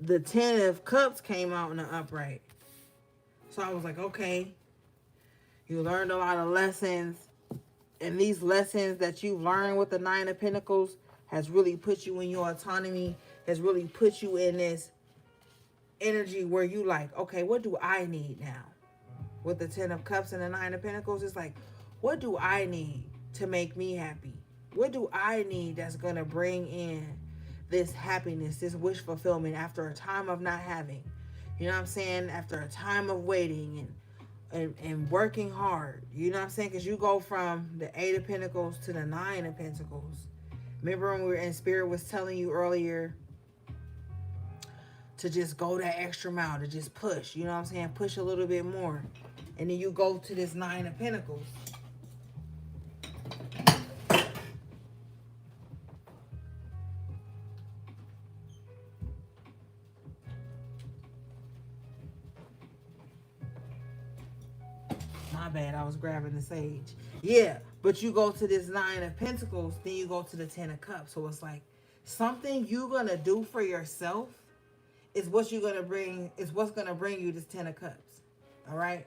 the Ten of Cups came out in the upright. So I was like, okay, you learned a lot of lessons. And these lessons that you've learned with the Nine of Pentacles has really put you in your autonomy, has really put you in this energy where you like, okay, what do I need now? With the Ten of Cups and the Nine of Pentacles, it's like, what do I need to make me happy? What do I need that's going to bring in this happiness, this wish fulfillment after a time of not having? You know what I'm saying? After a time of waiting and working hard. You know what I'm saying? Because you go from the Eight of Pentacles to the Nine of Pentacles. Remember when we were in Spirit was telling you earlier to just go that extra mile, to just push. You know what I'm saying? Push a little bit more. And then you go to this Nine of Pentacles. My bad, I was grabbing the sage. Yeah, but you go to this Nine of Pentacles, then you go to the Ten of Cups. So it's like something you're going to do for yourself is what you're going to bring, is what's going to bring you this Ten of Cups. All right?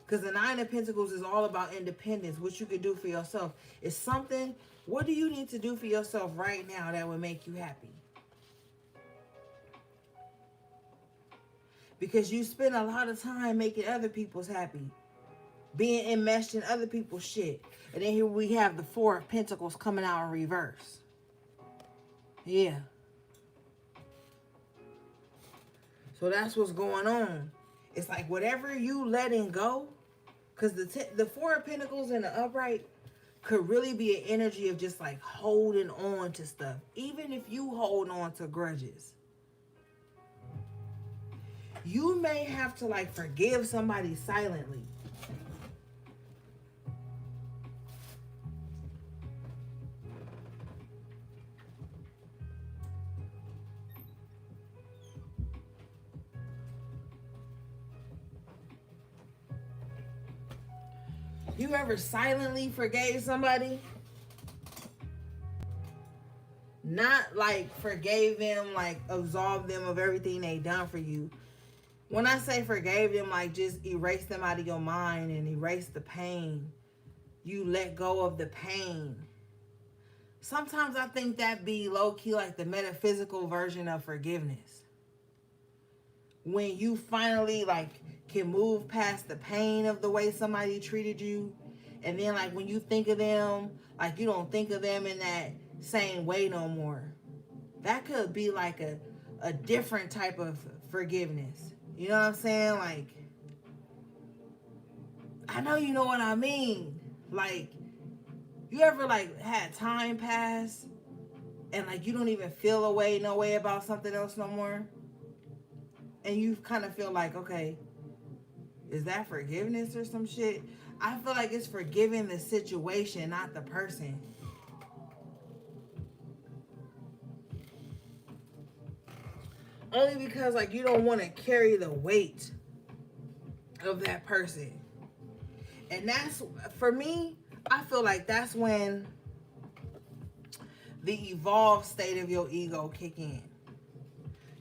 Because the Nine of Pentacles is all about independence, what you can do for yourself. It's something, what do you need to do for yourself right now that would make you happy? Because you spend a lot of time making other people's happy, being enmeshed in other people's shit. And then here we have the Four of Pentacles coming out in reverse. Yeah. So that's what's going on. It's like whatever you letting go, because the Four of Pentacles in the upright could really be an energy of just like holding on to stuff. Even if you hold on to grudges. You may have to like forgive somebody silently. You ever silently forgave somebody? Not like forgave them, like absolved them of everything they done for you. When I say forgave them, like just erase them out of your mind and erase the pain. You let go of the pain. Sometimes I think that be low-key like the metaphysical version of forgiveness. When you finally like can move past the pain of the way somebody treated you. And then like when you think of them, like you don't think of them in that same way no more. That could be like a different type of forgiveness. You know what I'm saying? Like, I know you know what I mean. Like, you ever like had time pass and like you don't even feel no way about something else no more? And you kind of feel like, okay, is that forgiveness or some shit? I feel like it's forgiving the situation, not the person. Only because like you don't want to carry the weight of that person. And that's, for me, I feel like that's when the evolved state of your ego kick in.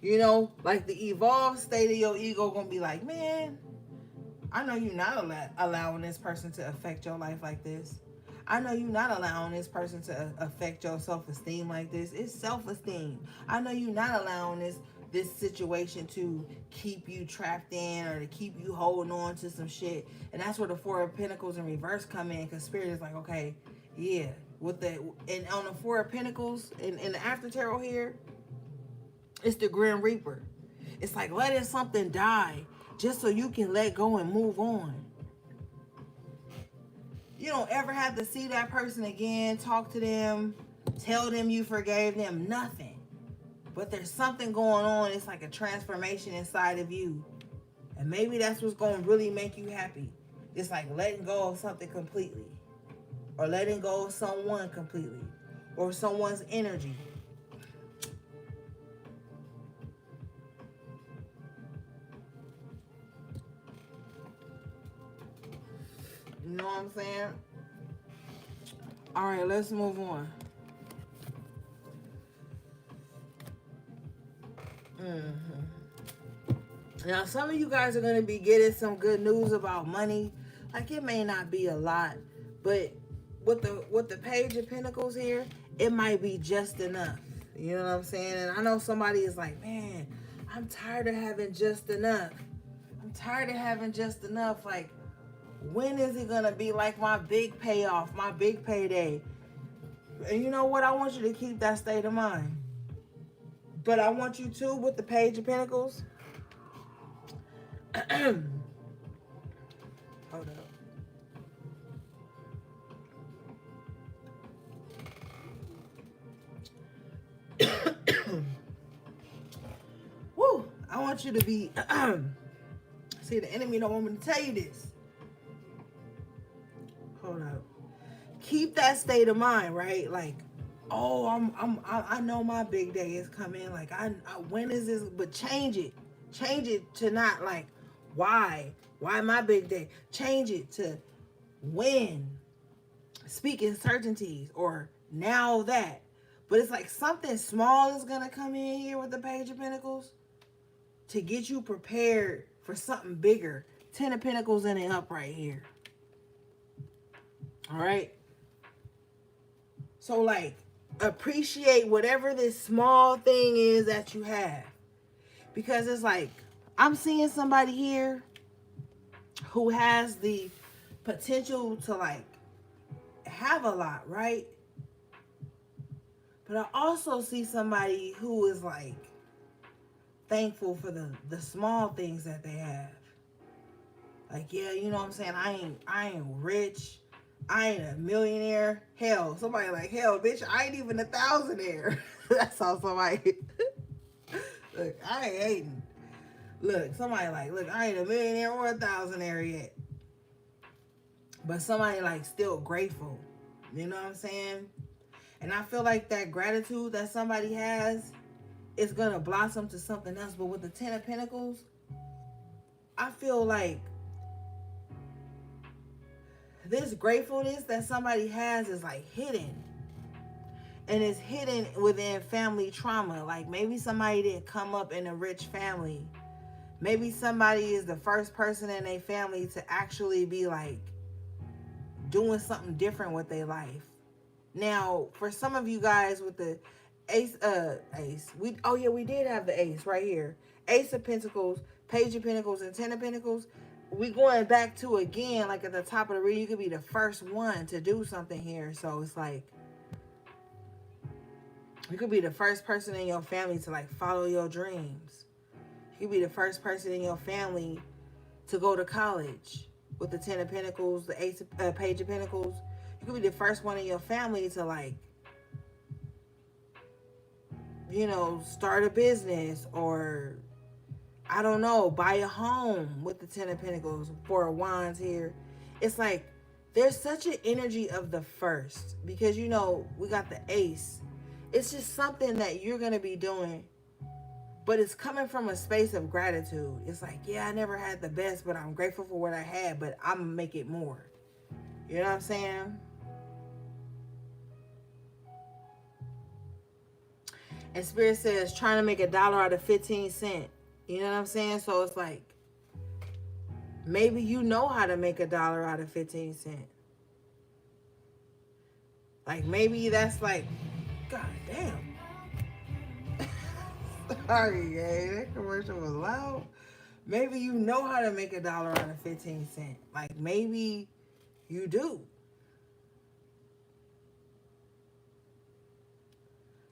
You know, like the evolved state of your ego gonna be like, man, I know you're not allowing this person to affect your life like this. I know you're not allowing this person to affect your self-esteem like this. It's self-esteem. I know you're not allowing this situation to keep you trapped in or to keep you holding on to some shit. And that's where the Four of Pentacles in reverse come in, because Spirit is like, okay, yeah, with the, and on the Four of Pentacles in the after tarot here, it's the Grim Reaper. It's like letting something die just so you can let go and move on. You don't ever have to see that person again, talk to them, tell them you forgave them, nothing. But there's something going on. It's like a transformation inside of you. And maybe that's what's going to really make you happy. It's like letting go of something completely. Or letting go of someone completely. Or someone's energy. You know what I'm saying? All right, let's move on. Now, some of you guys are going to be getting some good news about money. Like, it may not be a lot, but with the Page of Pentacles here, it might be just enough. You know what I'm saying? And I know somebody is like, man, I'm tired of having just enough. I'm tired of having just enough. Like, when is it going to be like my big payoff, my big payday? And you know what? I want you to keep that state of mind. But I want you to, with the Page of Pentacles, hold up. Woo! I want you to be. See, the enemy don't want me to tell you this. Hold up. Keep that state of mind, right? Like, oh, I know my big day is coming. Like, when is this? But change it to not like, why my big day? Change it to when. Speak in certainties or now that. But it's like something small is gonna come in here with the Page of Pentacles to get you prepared for something bigger. 10 of Pentacles in it up right here. All right. So like, appreciate whatever this small thing is that you have. Because it's like, I'm seeing somebody here who has the potential to like have a lot, right? But I also see somebody who is like thankful for the small things that they have. Like, yeah, you know what I'm saying? I ain't rich. I ain't a millionaire. Hell, somebody like, hell, bitch, I ain't even a thousandaire. That's how somebody. Look, I ain't hating. Look, somebody like, look, I ain't a millionaire or a thousandaire yet. But somebody like still grateful. You know what I'm saying? And I feel like that gratitude that somebody has is going to blossom to something else. But with the 10 of Pentacles, I feel like this gratefulness that somebody has is like hidden. And it's hidden within family trauma. Like maybe somebody didn't come up in a rich family. Maybe somebody is the first person in their family to actually be like doing something different with their life. Now, for some of you guys with the ace, we did have the ace right here. Ace of Pentacles, Page of Pentacles, and 10 of Pentacles. We going back to again, like at the top of the reading, you could be the first one to do something here. So it's like, you could be the first person in your family to like follow your dreams. You could be the first person in your family to go to college with the 10 of Pentacles, the Ace of, Page of Pentacles. You could be the first one in your family to like, you know, start a business or, I don't know, buy a home with the 10 of Pentacles, 4 of Wands here. It's like, there's such an energy of the first because, you know, we got the ace. It's just something that you're going to be doing, but it's coming from a space of gratitude. It's like, yeah, I never had the best, but I'm grateful for what I had, but I'm going to make it more. You know what I'm saying? And Spirit says, trying to make $1 out of 15 cents. You know what I'm saying? So it's like, maybe you know how to make $1 out of 15 cents. Like, maybe that's like, God damn. Sorry, yeah, that commercial was loud. Maybe you know how to make $1 out of 15 cents. Like, maybe you do.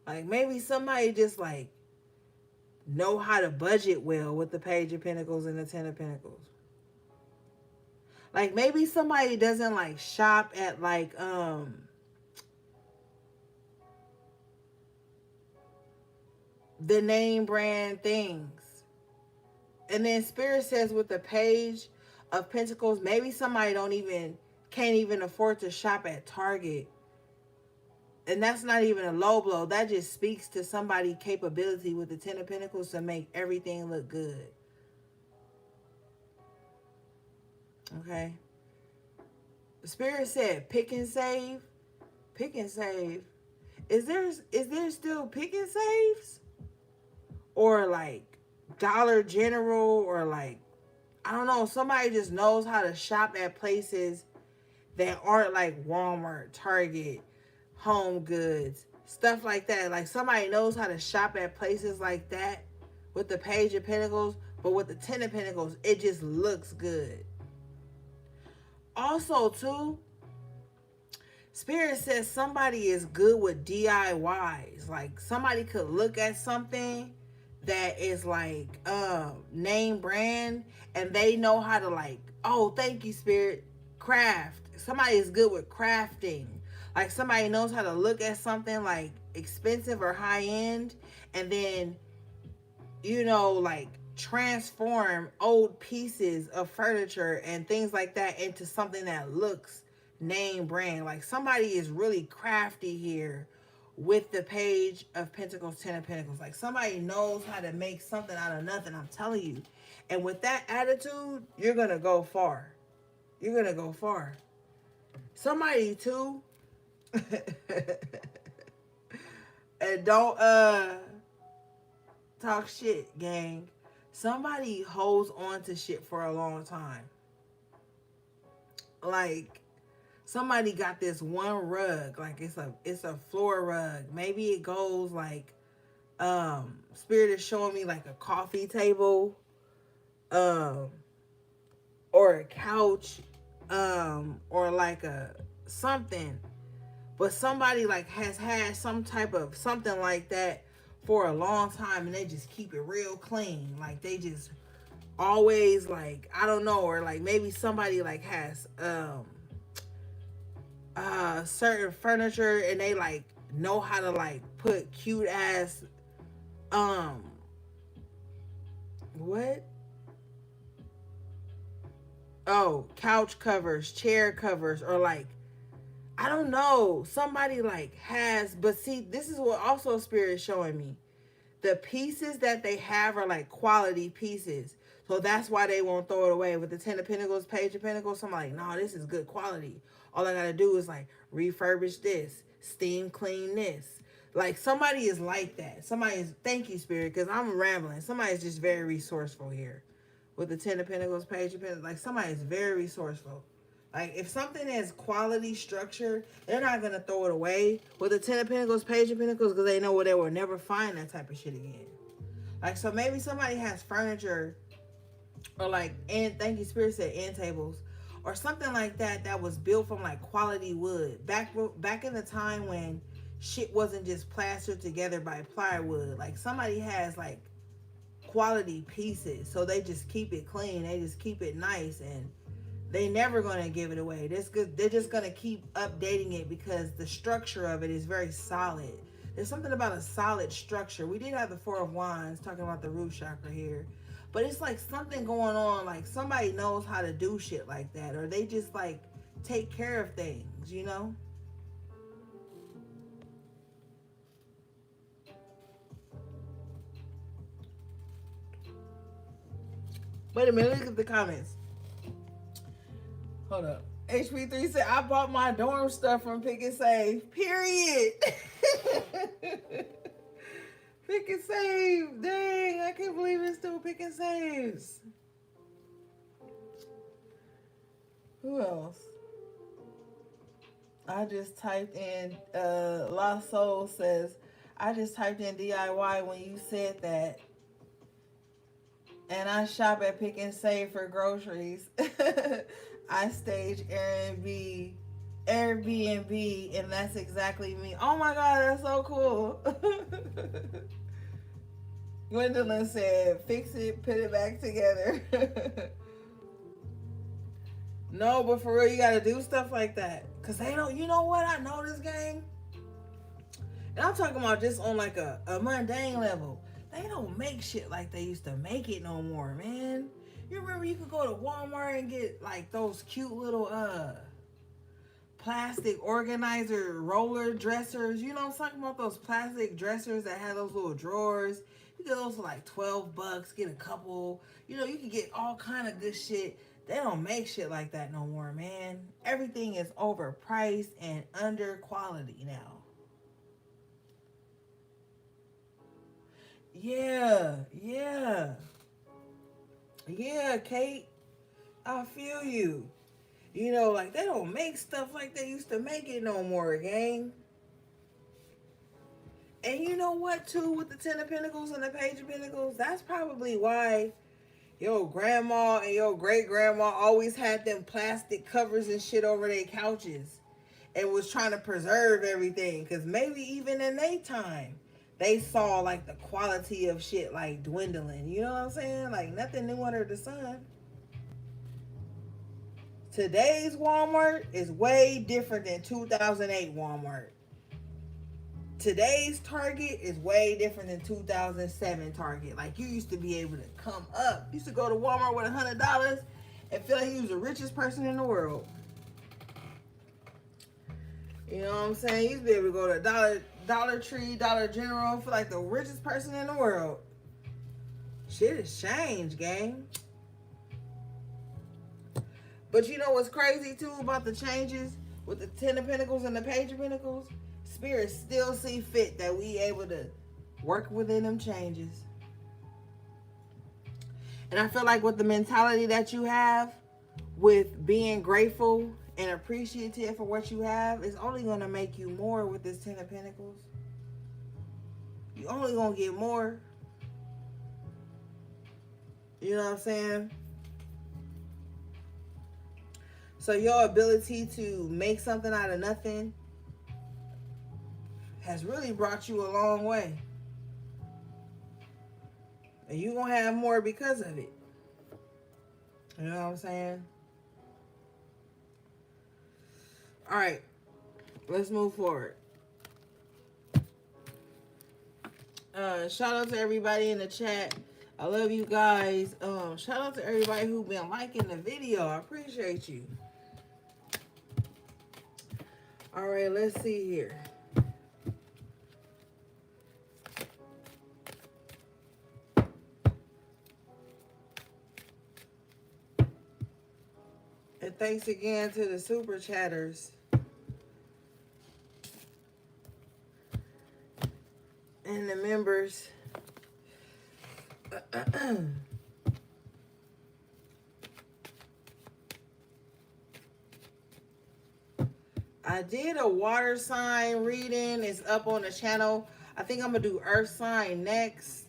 Like, maybe somebody just, like, know how to budget well with the Page of Pentacles and the 10 of Pentacles. Like, maybe somebody doesn't, like, shop at, like, the name brand things. And then Spirit says with the Page of Pentacles, maybe somebody can't even afford to shop at Target. And that's not even a low blow. That just speaks to somebody's capability with the 10 of Pentacles to make everything look good. Okay? Spirit said pick and save. Pick and save. Is there still pick and saves? Or like Dollar General, or like, I don't know, somebody just knows how to shop at places that aren't like Walmart, Target, Home Goods, stuff like that. Like somebody knows how to shop at places like that with the Page of Pentacles, but with the Ten of Pentacles, it just looks good. Also, too, Spirit says somebody is good with DIYs. Like somebody could look at something that is like name brand, and they know how to, like, oh, thank you, Spirit, craft. Somebody is good with crafting. Like somebody knows how to look at something like expensive or high end, and then, like, transform old pieces of furniture and things like that into something that looks name brand. Like somebody is really crafty here with the Page of Pentacles, Ten of Pentacles. Like somebody knows how to make something out of nothing, I'm telling you. And with that attitude, you're going to go far. You're going to go far. Somebody too, and don't talk shit, gang. Somebody holds on to shit for a long time. Like somebody got this one rug, like it's a floor rug. Maybe it goes like Spirit is showing me like a coffee table, um or a couch, or like a something. But somebody like has had some type of something like that for a long time, and they just keep it real clean. Like they just always, like, I don't know, or like maybe somebody like has certain furniture, and they like know how to like put cute ass what couch covers, chair covers, or like, I don't know, somebody like has. But see, this is what also Spirit is showing me. The pieces that they have are like quality pieces. So that's why they won't throw it away. With the Ten of Pentacles, Page of Pentacles, I'm like, no, this is good quality. All I gotta do is like refurbish this, steam clean this. Like somebody is like that. Somebody is, thank you, Spirit, because I'm rambling. Somebody is just very resourceful here. With the Ten of Pentacles, Page of Pentacles, like somebody is very resourceful. Like if something has quality structure, they're not gonna throw it away. With the Ten of Pentacles, Page of Pentacles, because they know they will never find that type of shit again. Like, so maybe somebody has furniture, or like, and thank you, Spirit said, end tables, or something like that, that was built from like quality wood. Back in the time when shit wasn't just plastered together by plywood. Like somebody has like quality pieces, so they just keep it clean. They just keep it nice, and they never gonna give it away. They're just gonna keep updating it because the structure of it is very solid. There's something about a solid structure. We did have the Four of Wands talking about the root chakra here, but it's like something going on. Like somebody knows how to do shit like that, or they just like take care of things, Wait a minute, look at the comments. Hold up. HP3 said, I bought my dorm stuff from Pick and Save. Period. Pick and Save. Dang, I can't believe it's still Pick and Saves. Who else? I just typed in, La Soul says, I just typed in DIY when you said that. And I shop at Pick and Save for groceries. I stage Airbnb, and that's exactly me. Oh my God, that's so cool. Gwendolyn said, fix it, put it back together. No, but for real, you gotta do stuff like that. Because they don't, you know what I know this gang? And I'm talking about just on like a mundane level. They don't make shit like they used to make it no more, man. You remember you could go to Walmart and get like those cute little plastic organizer roller dressers. You know, I'm talking about those plastic dressers that have those little drawers. You get those for like $12, get a couple. You know, you can get all kind of good shit They don't make shit like that no more, man. Everything is overpriced and under quality now. Yeah, yeah, yeah, Kate. I feel you. You know, like they don't make stuff like they used to make it no more, gang. And you know what, too, with the Ten of Pentacles and the Page of Pentacles? That's probably why your grandma and your great grandma always had them plastic covers and shit over their couches and was trying to preserve everything. Because maybe even in their time, they saw like the quality of shit like dwindling. You know what I'm saying? Like nothing new under the sun. Today's Walmart is way different than 2008 Walmart. Today's Target is way different than 2007 Target. Like you used to be able to come up. You used to go to Walmart with $100 and feel like you was the richest person in the world. You know what I'm saying? You used to be able to go to Dollar Tree, Dollar General, feel like the richest person in the world. Shit has changed, gang. But you know what's crazy too about the changes with the Ten of Pentacles and the Page of Pentacles? Spirit still see fit that we able to work within them changes. And I feel like with the mentality that you have, with being grateful and appreciative for what you have, it's only going to make you more with this Ten of Pentacles. You only going to get more. You know what I'm saying? So your ability to make something out of nothing has really brought you a long way. And you're going to have more because of it. You know what I'm saying? All right. Let's move forward. Shout out to everybody in the chat. I love you guys. Shout out to everybody who's been liking the video. I appreciate you. All right, let's see here. And thanks again to the super chatters. And the members. I did a water sign reading. It's up on the channel. I think I'm going to do earth sign next.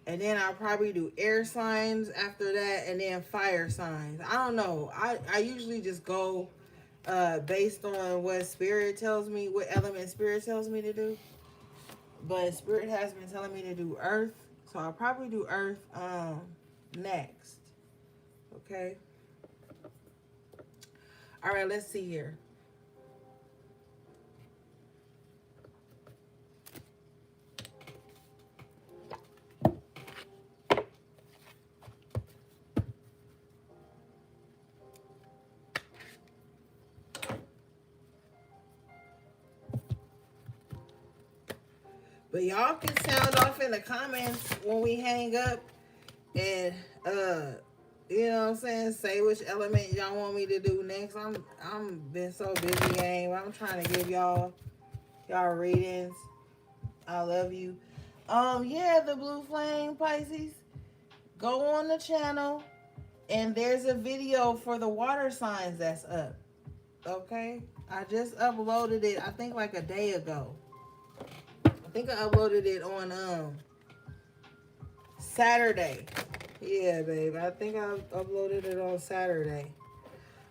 And then I'll probably do air signs after that. And then fire signs. I don't know. I usually just go based on what spirit tells me, what element spirit tells me to do. But spirit has been telling me to do earth. So I'll probably do earth next. Okay. All right, let's see here. But y'all can sound off in the comments when we hang up and you know what I'm saying, say which element y'all want me to do next. I'm been so busy, gang. I'm trying to give y'all readings. I love you. Yeah, the blue flame Pisces. Go on the channel and there's a video for the water signs that's up. Okay? I just uploaded it, I think like a day ago. I think I uploaded it on Saturday. Yeah, babe. I think I uploaded it on Saturday.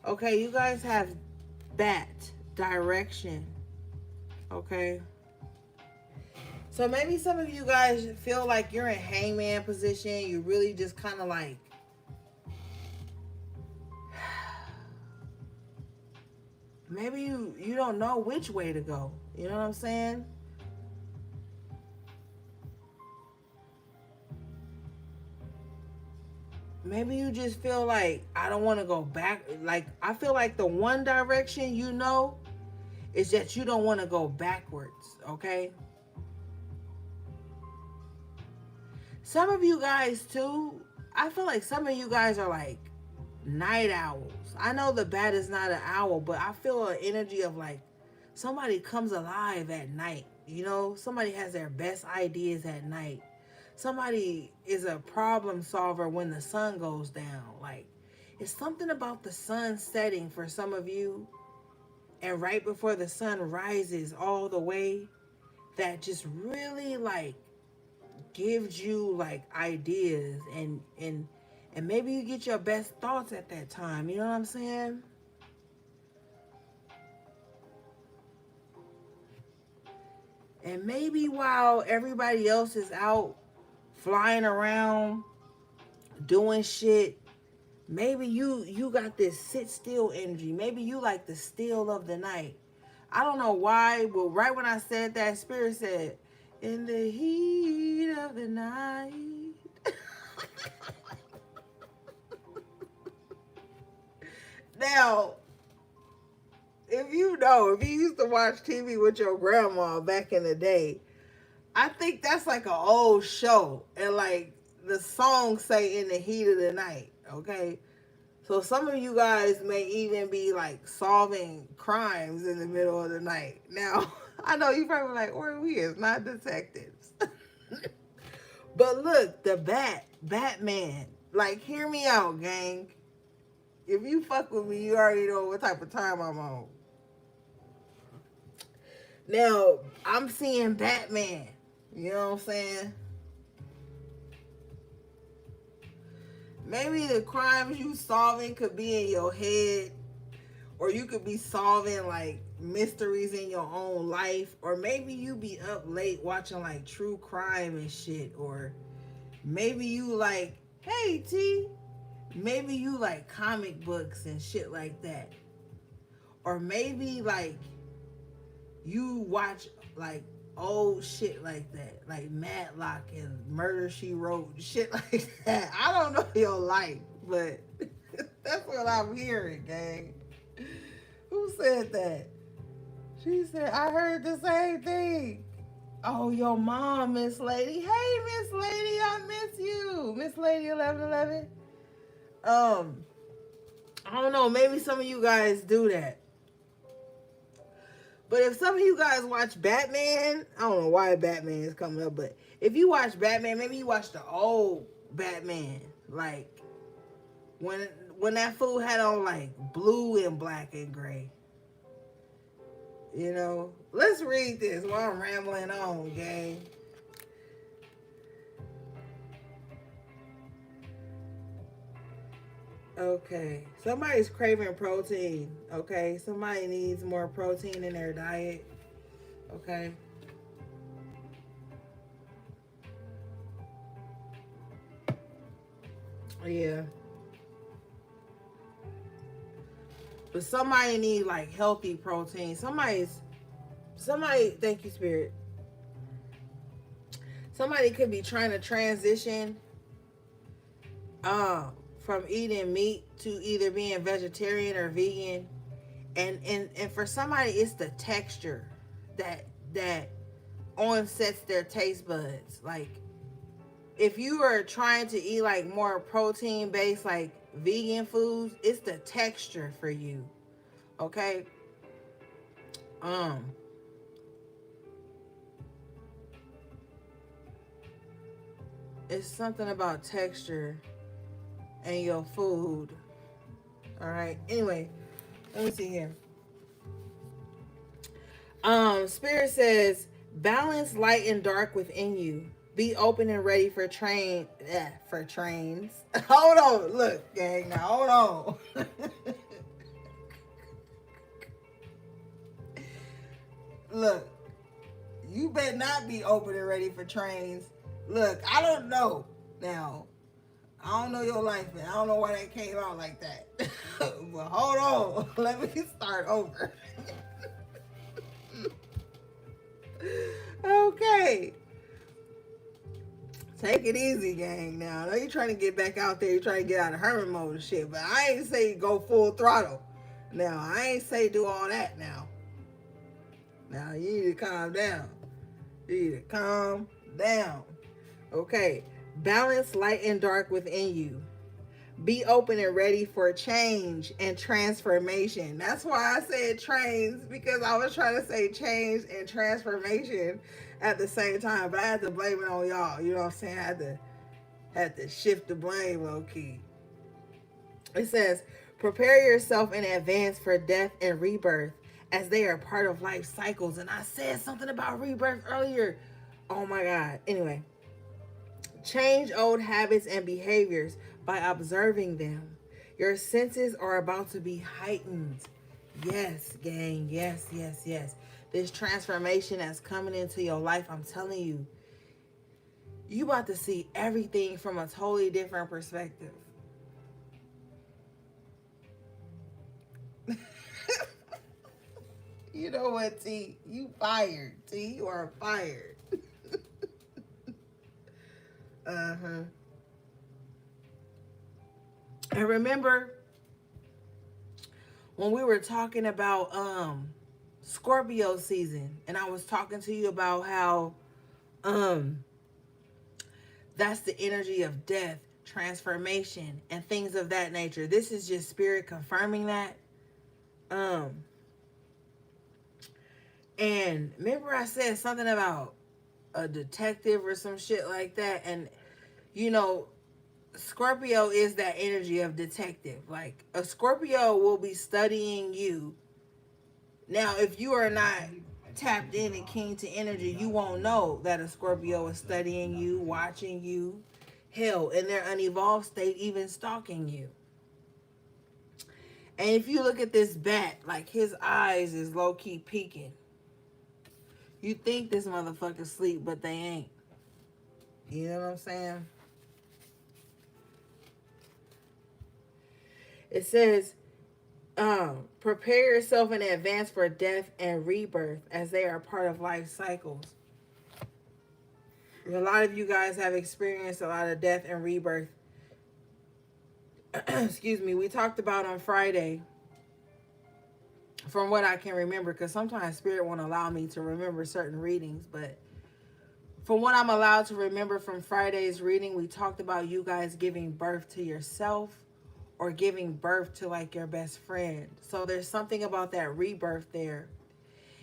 Okay, you guys have that direction. Okay. So maybe some of you guys feel like you're in hangman position. You really just kind of like maybe you don't know which way to go. You know what I'm saying? Maybe you just feel like I don't want to go back. Like I feel like the one direction you know is that you don't want to go backwards, okay? Some of you guys too, I feel like some of you guys are like night owls. I know the bat is not an owl, but I feel an energy of like somebody comes alive at night. You know, somebody has their best ideas at night. Somebody is a problem solver when the sun goes down. Like, it's something about the sun setting for some of you and right before the sun rises all the way that just really like gives you like ideas and maybe you get your best thoughts at that time. You know what I'm saying? And maybe while everybody else is out flying around doing shit, maybe you got this sit still energy. Maybe you like the still of the night. I don't know why, but right when I said that, Spirit said, in the heat of the night. Now, if you know, if you used to watch TV with your grandma back in the day, I think that's like an old show. And like the songs say in the heat of the night, okay? So some of you guys may even be like solving crimes in the middle of the night. Now, I know you probably like, or we is not detectives. But look, the Batman. Like, hear me out, gang. If you fuck with me, you already know what type of time I'm on. Now, I'm seeing Batman. You know what I'm saying? Maybe the crimes you solving could be in your head, or you could be solving like mysteries in your own life, or maybe you be up late watching like true crime and shit, or maybe you like, hey T, maybe you like comic books and shit like that, or maybe like you watch like old shit like that, like Matlock and Murder She Wrote, shit like that. I don't know your life, but that's what I'm hearing, gang. Who said that? She said, I heard the same thing. Oh, your mom, Miss Lady. Hey, Miss Lady, I miss you. Miss Lady 1111. I don't know, maybe some of you guys do that. But if some of you guys watch Batman, I don't know why Batman is coming up, but if you watch Batman, maybe you watch the old Batman, like when that fool had on like blue and black and gray. You know, let's read this while I'm rambling on, gang. Okay, somebody's craving protein. Okay, somebody needs more protein in their diet. Okay. Yeah. But somebody need like healthy protein. Somebody, thank you, Spirit. Somebody could be trying to transition from eating meat to either being vegetarian or vegan. And for somebody it's the texture that onsets their taste buds. Like if you are trying to eat like more protein based like vegan foods, it's the texture for you. Okay? Um it's something about texture and your food. All right. Anyway, let me see here. Spirit says balance light and dark within you. Be open and ready for trains. Hold on, look, gang. Now hold on. Look, you better not be open and ready for trains. Look, I don't know. Now, I don't know your life, man. I don't know why that came out like that. But hold on. Let me start over. Okay. Take it easy, gang. Now, I know you're trying to get back out there. You're trying to get out of hermit mode and shit. But I ain't say go full throttle. Now, I ain't say do all that now. Now, you need to calm down. You need to calm down. Okay. Balance light and dark within you. Be open and ready for change and transformation. That's why I said trains, because I was trying to say change and transformation at the same time, but I had to blame it on y'all. You know what I'm saying? I had to shift the blame low key. It says, prepare yourself in advance for death and rebirth as they are part of life cycles. And I said something about rebirth earlier. Oh my God. Anyway, change old habits and behaviors by observing them. Your senses are about to be heightened. Yes, gang. Yes, yes, yes. This transformation that's coming into your life, I'm telling you, you about to see everything from a totally different perspective. You know what, T? You fired. T, you are fired. Uh-huh. And remember when we were talking about Scorpio season, and I was talking to you about how um that's the energy of death, transformation, and things of that nature. This is just spirit confirming that. Um and remember I said something about a detective or some shit like that, and you know, Scorpio is that energy of detective. Like a Scorpio will be studying you. Now, if you are not tapped in and keen to energy, you won't know that a Scorpio is studying you, watching you, hell, in their unevolved state, even stalking you. And if you look at this bat, like his eyes is low key peeking. You think this motherfucker sleep, but they ain't. You know what I'm saying? It says, prepare yourself in advance for death and rebirth as they are part of life cycles. A lot of you guys have experienced a lot of death and rebirth. Excuse me. We talked about on Friday, from what I can remember, because sometimes spirit won't allow me to remember certain readings, but from what I'm allowed to remember from Friday's reading, we talked about you guys giving birth to yourself or giving birth to like your best friend. So there's something about that rebirth there.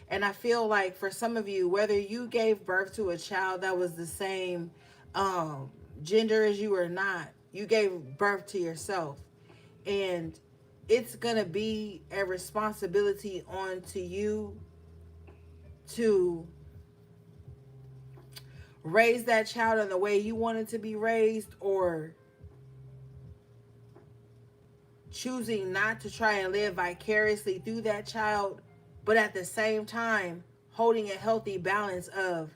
And I feel like for some of you, whether you gave birth to a child that was the same gender as you or not, you gave birth to yourself. And it's going to be a responsibility on to you to raise that child in the way you want it to be raised, or choosing not to try and live vicariously through that child, but at the same time holding a healthy balance of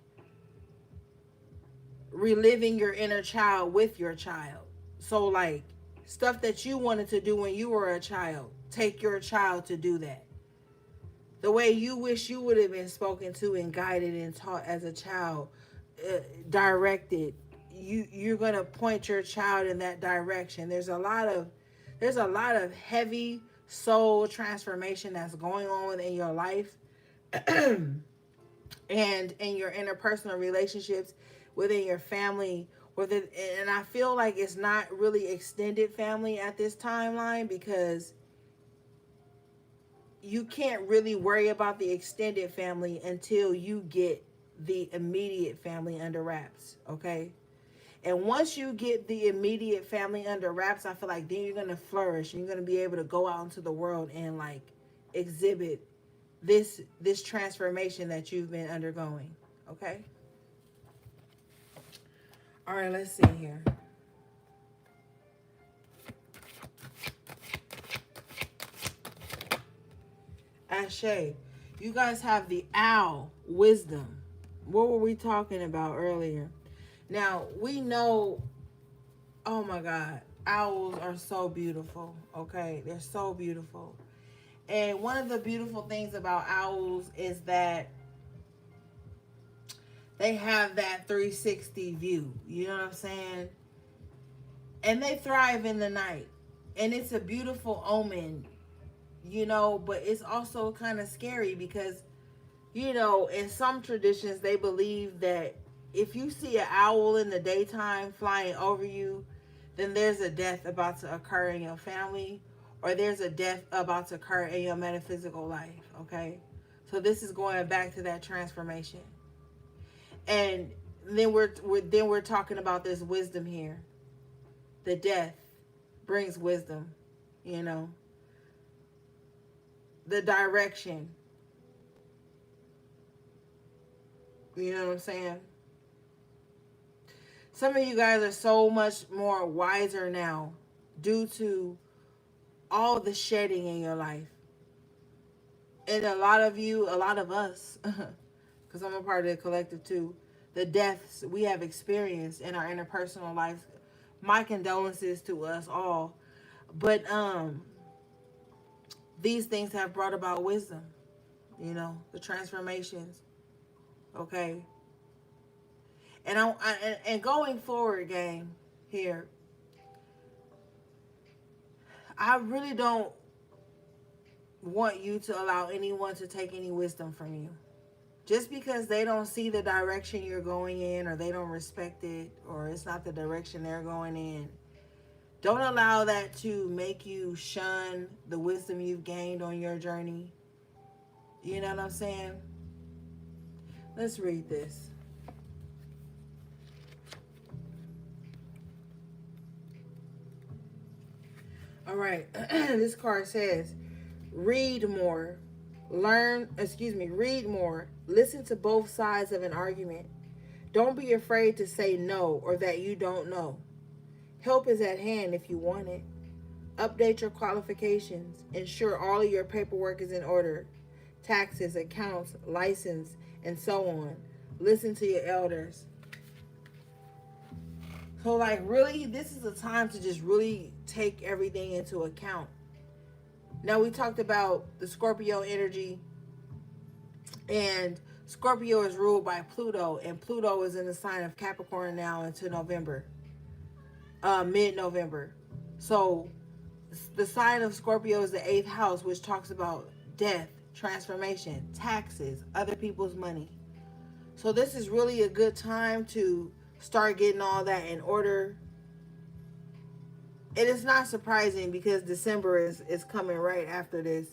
reliving your inner child with your child. So like stuff that you wanted to do when you were a child, take your child to do that. The way you wish you would have been spoken to and guided and taught as a child, directed, you're going to point your child in that direction. There's a lot of heavy soul transformation that's going on within your life and in your interpersonal relationships within your family, and I feel like it's not really extended family at this timeline, because you can't really worry about the extended family until you get the immediate family under wraps, okay? And once you get the immediate family under wraps, I feel like then you're going to flourish, and you're going to be able to go out into the world and like exhibit this transformation that you've been undergoing, okay? All right, let's see here. Ashe, you guys have the owl wisdom. What were we talking about earlier? Now, we know, oh my God, owls are so beautiful, okay? They're so beautiful. And one of the beautiful things about owls is that they have that 360 view. You know what I'm saying? And they thrive in the night. And it's a beautiful omen, you know, but it's also kind of scary because, you know, in some traditions, they believe that if you see an owl in the daytime flying over you, then there's a death about to occur in your family, or there's a death about to occur in your metaphysical life, okay? So this is going back to that transformation. And then we're talking about this wisdom here. The death brings wisdom, you know. The direction. You know what I'm saying? Some of you guys are so much more wiser now due to all the shedding in your life. And a lot of you, a lot of us, because I'm a part of the collective too, the deaths we have experienced in our interpersonal lives. My condolences to us all. But these things have brought about wisdom, you know, the transformations. Okay. And going forward, gang, here, I really don't want you to allow anyone to take any wisdom from you. Just because they don't see the direction you're going in, or they don't respect it, or it's not the direction they're going in, don't allow that to make you shun the wisdom you've gained on your journey. You know what I'm saying? Let's read this. All right. This card says, read more. Read more. Listen to both sides of an argument. Don't be afraid to say no or that you don't know. Help is at hand if you want it. Update your qualifications. Ensure all of your paperwork is in order. Taxes, accounts, license, and so on. Listen to your elders. So, like, really, this is a time to just really take everything into account. Now, we talked about the Scorpio energy, and Scorpio is ruled by Pluto, and Pluto is in the sign of Capricorn now until November, mid-November. So, the sign of Scorpio is the 8th house, which talks about death, transformation, taxes, other people's money. So, this is really a good time to start getting all that in order. It is not surprising because December is coming right after this.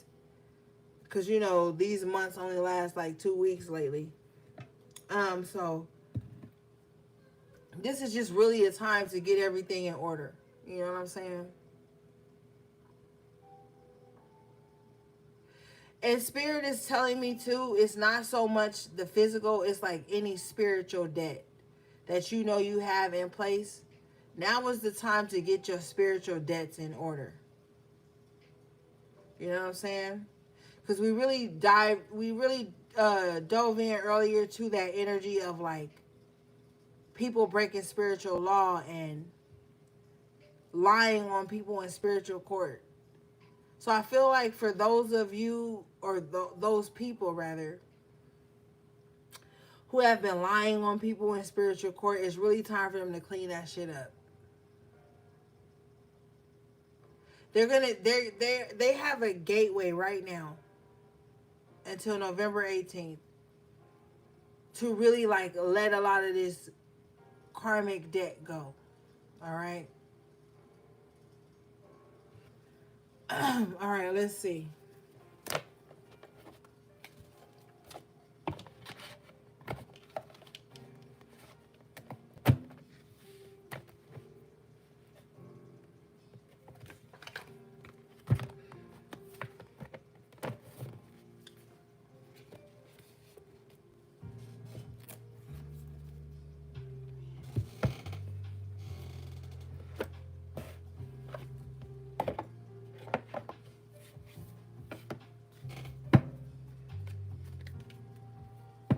Because, you know, these months only last like 2 weeks lately. So this is just really a time to get everything in order. You know what I'm saying? And Spirit is telling me too, it's not so much the physical, it's like any spiritual debt that you know you have in place. Now is the time to get your spiritual debts in order. You know what I'm saying? Because we really dove in earlier to that energy of like people breaking spiritual law and lying on people in spiritual court. So I feel like for those of you, or those people rather, who have been lying on people in spiritual court, it's really time for them to clean that shit up. They have a gateway right now until November 18th to really like let a lot of this karmic debt go. All right. All right, let's see.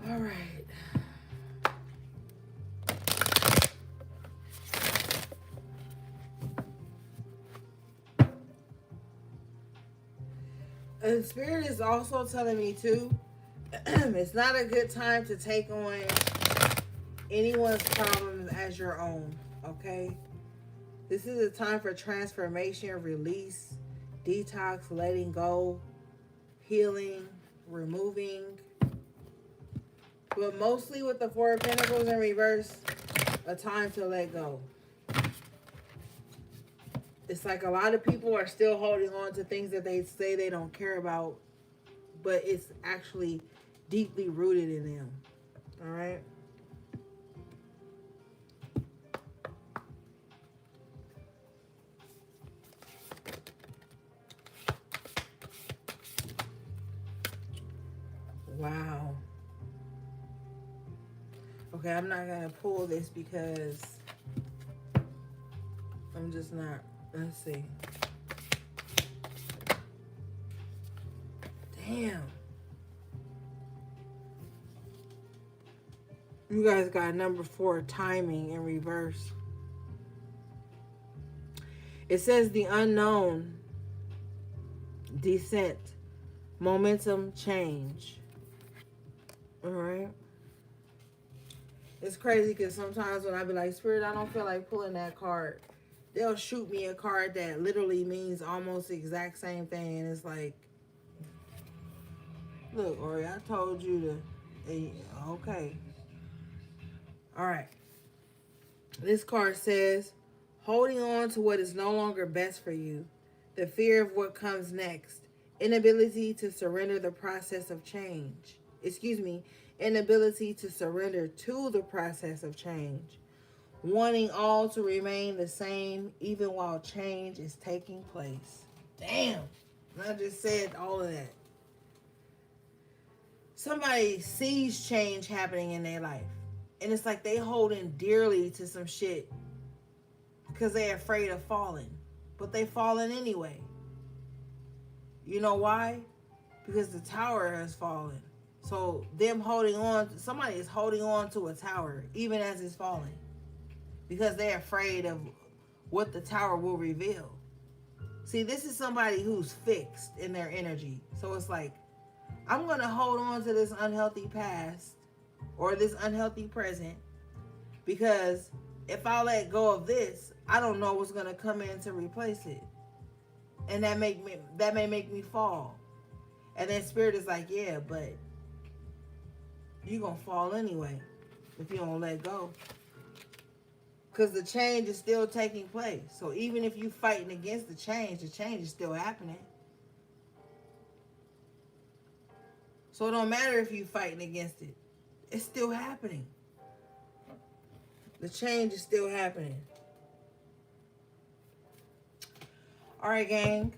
All right. And Spirit is also telling me too, it's not a good time to take on anyone's problems as your own, okay? This is a time for transformation, release, detox, letting go, healing, removing. But mostly with the Four of Pentacles in reverse, a time to let go. It's like a lot of people are still holding on to things that they say they don't care about, but it's actually deeply rooted in them. All right. Wow. Okay, I'm not gonna pull this because I'm just not. Let's see. Damn. You guys got number 4, timing in reverse. It says the unknown, descent, momentum, change. All right. It's crazy because sometimes when I be like, Spirit, I don't feel like pulling that card, they'll shoot me a card that literally means almost the exact same thing. And it's like, look, Ori, I told you to. Okay. All right. This card says, holding on to what is no longer best for you, the fear of what comes next, inability to surrender the process of change. Excuse me, inability to surrender to the process of change. Wanting all to remain the same even while change is taking place. Damn. I just said all of that. Somebody sees change happening in their life. And it's like they holding dearly to some shit because they're afraid of falling. But they falling anyway. You know why? Because the tower has fallen. So them holding on, somebody is holding on to a tower even as it's falling. Because they're afraid of what the tower will reveal. See, this is somebody who's fixed in their energy. So it's like, I'm going to hold on to this unhealthy past or this unhealthy present because if I let go of this, I don't know what's going to come in to replace it. And that may make me fall. And then Spirit is like, yeah, but you're going to fall anyway if you don't let go. Because the change is still taking place. So even if you're fighting against the change is still happening. So it don't matter if you're fighting against it. It's still happening. The change is still happening. All right, gang.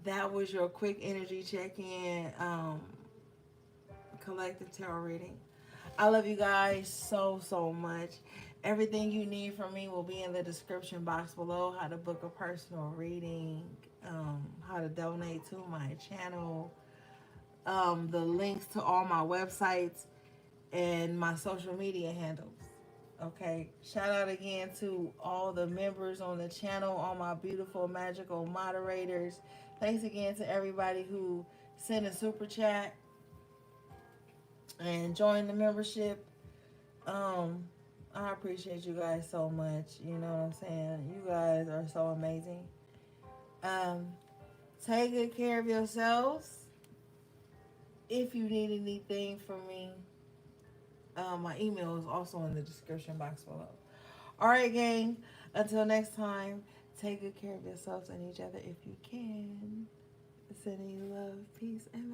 That was your quick energy check-in collective tarot reading. I love you guys so much. Everything you need from me will be in the description box below. How to book a personal reading, how to donate to my channel, the links to all my websites and my social media handles. Okay, shout out again to all the members on the channel, all my beautiful magical moderators. Thanks again to everybody who sent a super chat and joined the membership. I appreciate you guys so much. You know what I'm saying? You guys are so amazing. Take good care of yourselves. If you need anything from me, my email is also in the description box below. All right, gang. Until next time, take good care of yourselves and each other if you can. Sending you love, peace, and